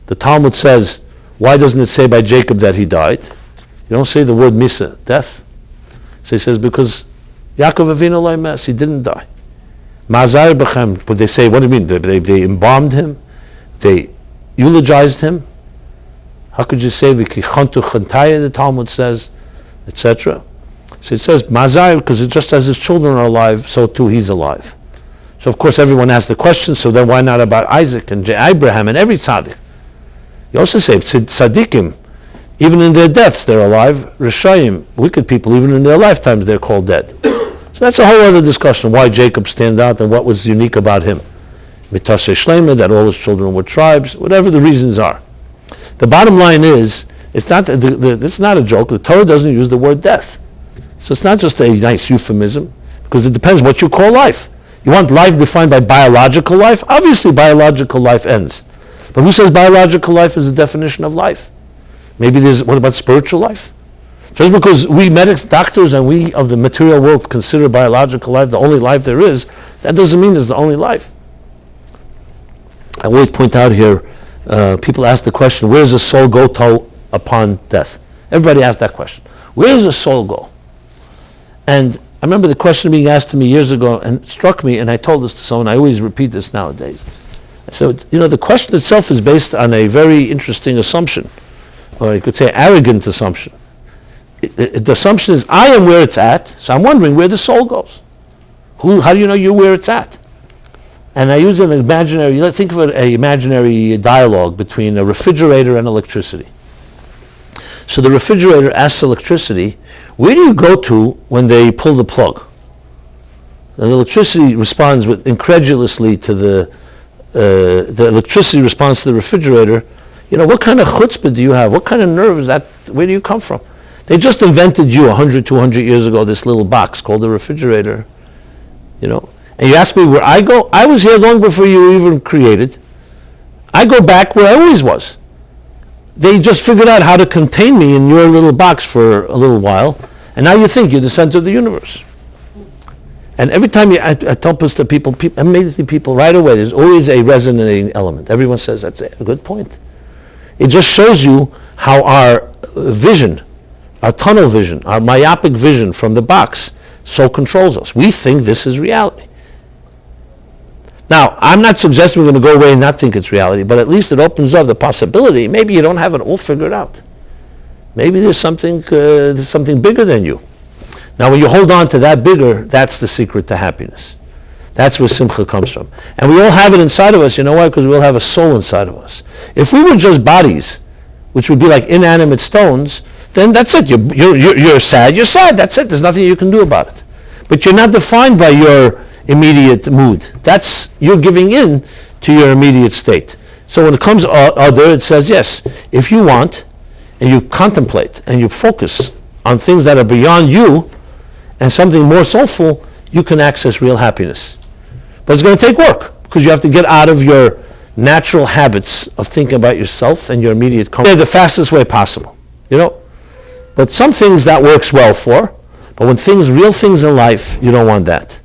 The Talmud says, why doesn't it say by Jacob that he died? You don't say the word misa, death. So he says, because Yaakov Avinu lo mes, he didn't die. Mazar b'chem, but they say, what do you mean? They embalmed him, they eulogized him. How could you say v'kichantu chantaya, the Talmud says, etc. So it says Mazar, because just as his children are alive, so too he's alive. So of course everyone asks the question, so then why not about Isaac and Abraham and every tzaddik? You also say tzaddikim, even in their deaths they're alive. Rishayim, wicked people, even in their lifetimes they're called dead. So that's a whole other discussion, why Jacob stand out and what was unique about him. Mitashe Shlema, that all his children were tribes, whatever the reasons are. The bottom line is, it's not a joke. The Torah doesn't use the word death. So it's not just a nice euphemism, because it depends what you call life. You want life defined by biological life? Obviously biological life ends. But who says biological life is the definition of life? Maybe what about spiritual life? Just because we medics, doctors, and we of the material world consider biological life the only life there is, that doesn't mean there's the only life. I always point out here, people ask the question, where does the soul go to upon death? Everybody asks that question. Where does the soul go? And I remember the question being asked to me years ago, and it struck me, and I told this to someone, I always repeat this nowadays. So, the question itself is based on a very interesting assumption, or you could say arrogant assumption. The assumption is, I am where it's at, so I'm wondering where the soul goes. How do you know you're where it's at? And I use an imaginary, think of an imaginary dialogue between a refrigerator and electricity. So the refrigerator asks electricity, where do you go to when they pull the plug? And the electricity responds incredulously to the electricity responds to the refrigerator. What kind of chutzpah do you have? What kind of nerve is that? Where do you come from? They just invented 100, 200 years ago, this little box called the refrigerator. And you ask me where I go? I was here long before you were even created. I go back where I always was. They just figured out how to contain me in your little box for a little while, and now you think you're the center of the universe. And every time I tell this to people, amazing people right away, there's always a resonating element. Everyone says, that's a good point. It just shows you how our vision, our tunnel vision, our myopic vision from the box so controls us. We think this is reality. Now, I'm not suggesting we're going to go away and not think it's reality, but at least it opens up the possibility. Maybe you don't have it all figured out. Maybe there's something bigger than you. Now, when you hold on to that bigger, that's the secret to happiness. That's where simcha comes from. And we all have it inside of us. You know why? Because we all have a soul inside of us. If we were just bodies, which would be like inanimate stones, then that's it. You're sad. You're sad. That's it. There's nothing you can do about it. But you're not defined by your immediate mood. You're giving in to your immediate state. So when it comes Adar, it says, yes, if you want, and you contemplate, and you focus on things that are beyond you, and something more soulful, you can access real happiness. But it's going to take work, because you have to get out of your natural habits of thinking about yourself and your immediate comfort. The fastest way possible, But some things that works well for, but when real things in life, you don't want that.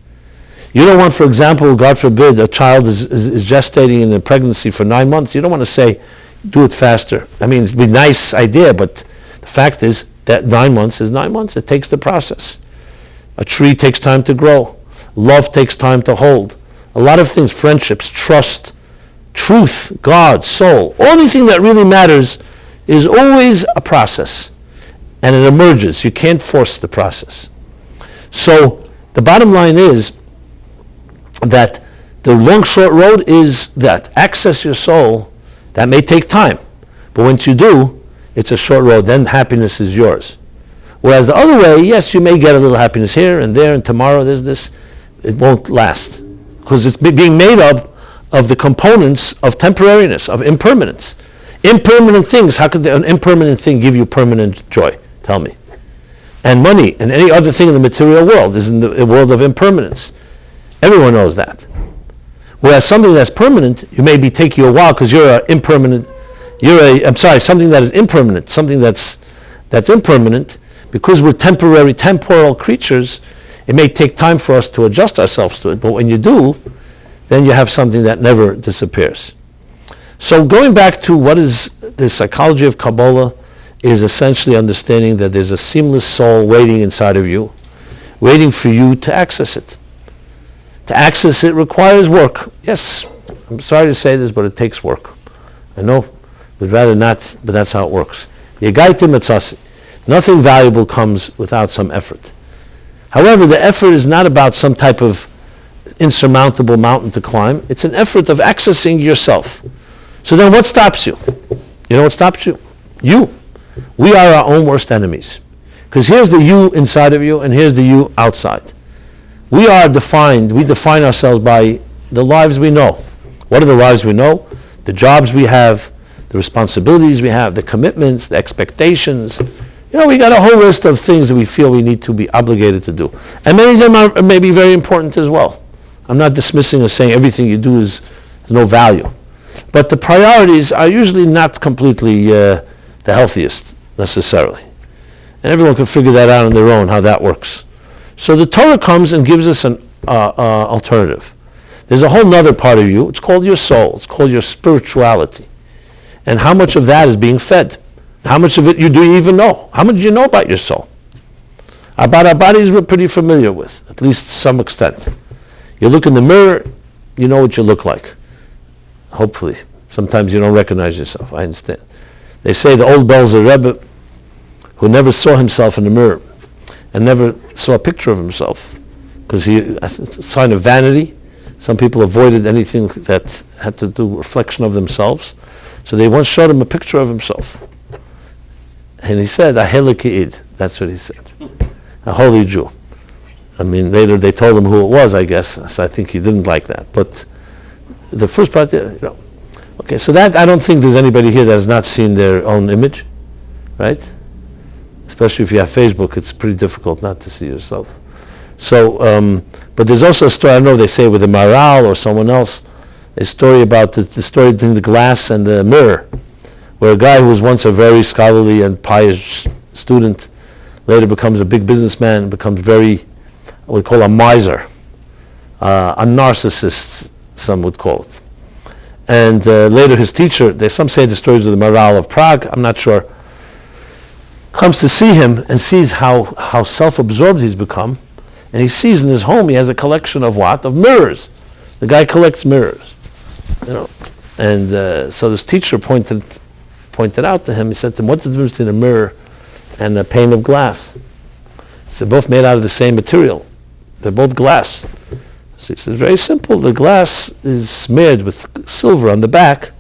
You don't want, for example, God forbid, a child is gestating in a pregnancy for 9 months. You don't want to say, do it faster. I mean, it'd be a nice idea, but the fact is that 9 months is 9 months. It takes the process. A tree takes time to grow. Love takes time to hold. A lot of things, friendships, trust, truth, God, soul, anything that really matters is always a process. And it emerges. You can't force the process. So the bottom line is that the long, short road is that access your soul. That may take time. But once you do, it's a short road, then happiness is yours. Whereas the other way, yes, you may get a little happiness here and there, and tomorrow there's this, it won't last. Because it's being made up of the components of temporariness, of impermanence. Impermanent things, how could an impermanent thing give you permanent joy? Tell me. And money and any other thing in the material world is in the world of impermanence. Everyone knows that. Whereas something that's permanent, you may be taking you a while because you're impermanent. Something that is impermanent, something that's impermanent, because we're temporal creatures, it may take time for us to adjust ourselves to it. But when you do, then you have something that never disappears. So going back to what is the psychology of Kabbalah, is essentially understanding that there's a seamless soul waiting inside of you, waiting for you to access it. To access it requires work. Yes, I'm sorry to say this, but it takes work. I know, we'd rather not, but that's how it works. Nothing valuable comes without some effort. However, the effort is not about some type of insurmountable mountain to climb. It's an effort of accessing yourself. So then what stops you? You know what stops you? You. We are our own worst enemies. Because here's the you inside of you, and here's the you outside. We define ourselves by the lives we know. What are the lives we know? The jobs we have, the responsibilities we have, the commitments, the expectations. We got a whole list of things that we feel we need to be obligated to do. And many of them are maybe very important as well. I'm not dismissing or saying everything you do is no value. But the priorities are usually not completely the healthiest, necessarily. And everyone can figure that out on their own, how that works. So the Torah comes and gives us an alternative. There's a whole other part of you. It's called your soul. It's called your spirituality. And how much of that is being fed? How much of it do you even know? How much do you know about your soul? About our bodies we're pretty familiar with, at least to some extent. You look in the mirror, you know what you look like. Hopefully. Sometimes you don't recognize yourself. I understand. They say the old Belzer Rebbe, who never saw himself in the mirror and never saw a picture of himself, because it's a sign of vanity. Some people avoided anything that had to do with reflection of themselves. So they once showed him a picture of himself. And he said, Ahele Ke'id. That's what he said. A holy Jew. I mean, later they told him who it was, I guess. So I think he didn't like that. But the first part, Okay, so that, I don't think there's anybody here that has not seen their own image, right? Especially if you have Facebook, it's pretty difficult not to see yourself. So, but there's also a story, I don't know if they say with the Maral or someone else, a story about the story between the glass and the mirror, where a guy who was once a very scholarly and pious student later becomes a big businessman, becomes very, what we call a miser, a narcissist, some would call it. And later his teacher, some say the stories of the Maral of Prague, I'm not sure, comes to see him and sees how self-absorbed he's become. And he sees in his home he has a collection of what? Of mirrors. The guy collects mirrors. And so this teacher pointed out to him, he said to him, what's the difference between a mirror and a pane of glass? He said, both made out of the same material. They're both glass. So he said, very simple. The glass is smeared with silver on the back.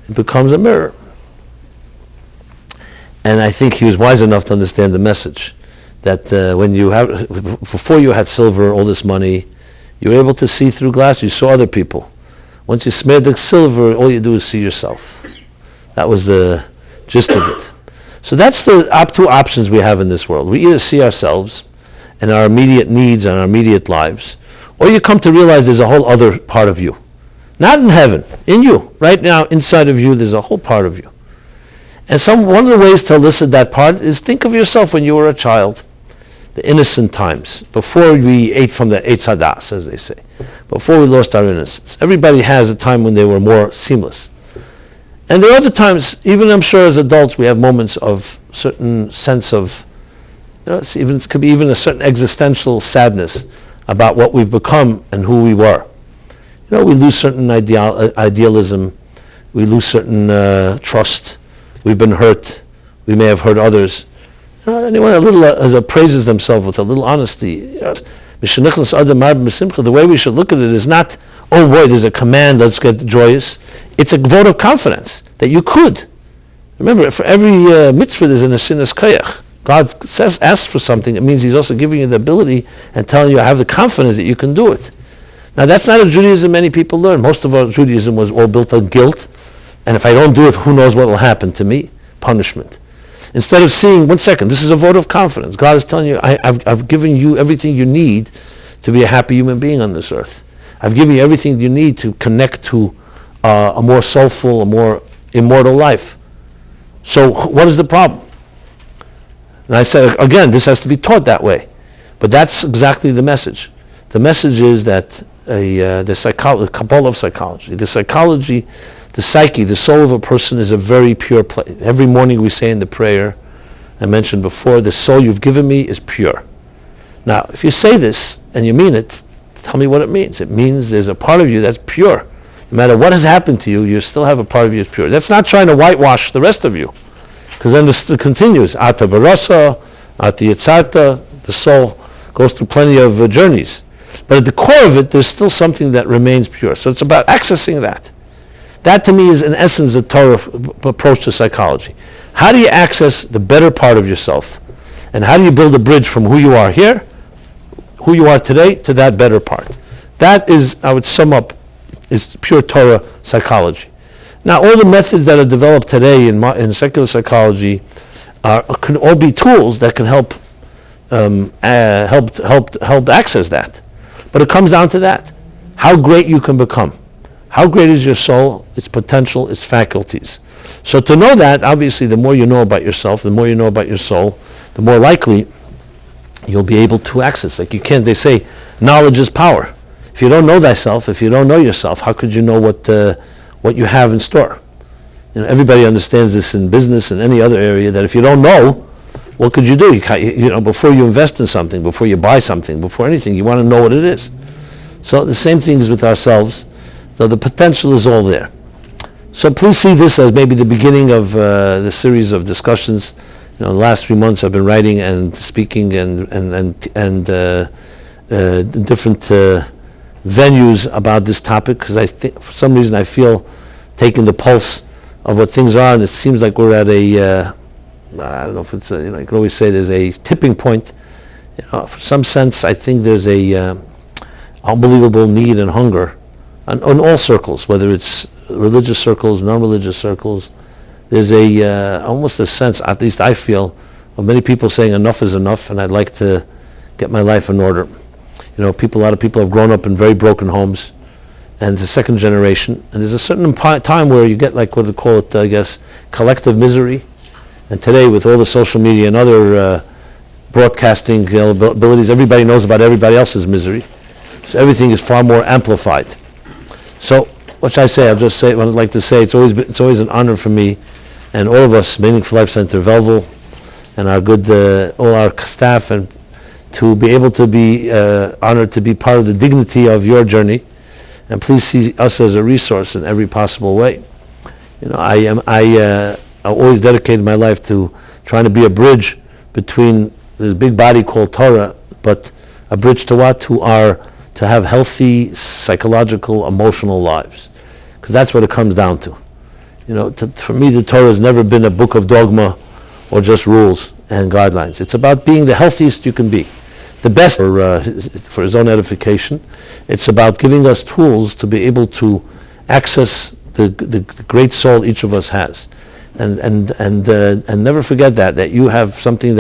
It becomes a mirror. And I think he was wise enough to understand the message that before you had silver, all this money, you were able to see through glass. You saw other people. Once you smeared the silver, all you do is see yourself. That was the gist of it. So that's the two options we have in this world. We either see ourselves and our immediate needs and our immediate lives, or you come to realize there's a whole other part of you. Not in heaven, in you. Right now, inside of you, there's a whole part of you. And one of the ways to elicit that part is think of yourself when you were a child, the innocent times, before we ate from the Eitz Hadas, as they say, before we lost our innocence. Everybody has a time when they were more seamless. And there are other times, even I'm sure as adults, we have moments of certain sense of, it could be even a certain existential sadness about what we've become and who we were. We lose certain idealism, we lose certain trust, we've been hurt, we may have hurt others. Anyone praises themselves with a little honesty. The way we should look at it is not, oh boy, there's a command, let's get joyous. It's a vote of confidence that you could. Remember, for every mitzvah there's an asinas koyach. God asks for something, it means he's also giving you the ability and telling you, I have the confidence that you can do it. Now that's not a Judaism many people learn. Most of our Judaism was all built on guilt, and if I don't do it, who knows what will happen to me? Punishment. Instead of seeing, 1 second, this is a vote of confidence. God is telling you, I've given you everything you need to be a happy human being on this earth. I've given you everything you need to connect to a more soulful, a more immortal life. So what is the problem? And I said, again, this has to be taught that way. But that's exactly the message. The message is that the Kabbalah of psychology, the psyche, the soul of a person is a very pure place. Every morning we say in the prayer, I mentioned before, the soul you've given me is pure. Now, if you say this and you mean it, tell me what it means. It means there's a part of you that's pure. No matter what has happened to you, you still have a part of you that's pure. That's not trying to whitewash the rest of you. Because then this continues. Ata barasa, ata yitzarta, the soul goes through plenty of journeys. But at the core of it, there's still something that remains pure. So it's about accessing that. That to me is in essence the Torah approach to psychology. How do you access the better part of yourself? And how do you build a bridge from who you are here, who you are today, to that better part? That is, I would sum up, is pure Torah psychology. Now, all the methods that are developed today in secular psychology can all be tools that can help access that. But it comes down to that: how great you can become, how great is your soul, its potential, its faculties. So to know that, obviously, the more you know about yourself, the more you know about your soul, the more likely you'll be able to access. Like they say, knowledge is power. If you don't know thyself, if you don't know yourself, how could you know what you have in store? Everybody understands this in business and any other area, that if you don't know, what could you do? Before you invest in something, before you buy something, before anything, you want to know what it is. So the same thing is with ourselves. So the potential is all there. So please see this as maybe the beginning of the series of discussions. The last few months I've been writing and speaking and different venues about this topic, because I think for some reason I feel taking the pulse of what things are, and it seems like we're at a I don't know if it's you can always say there's a tipping point. For some sense, I think there's a unbelievable need and hunger on all circles, whether it's religious circles, non-religious circles. There's almost a sense, at least I feel, of many people saying enough is enough, and I'd like to get my life in order. A lot of people have grown up in very broken homes, and it's a second generation, and there's a certain time where you get like what they call it, I guess, collective misery. And today, with all the social media and other broadcasting abilities, everybody knows about everybody else's misery. So everything is far more amplified. So what should I say? I'll just say what I'd like to say. It's always an honor for me and all of us, Meaningful Life Center Velvel, and our all our staff, and to be able to be honored to be part of the dignity of your journey. And please see us as a resource in every possible way. I always dedicated my life to trying to be a bridge between this big body called Torah, but a bridge to what? To have healthy psychological, emotional lives. Because that's what it comes down to. For me, the Torah has never been a book of dogma or just rules and guidelines. It's about being the healthiest you can be, the best for his own edification. It's about giving us tools to be able to access the great soul each of us has. And never forget that you have something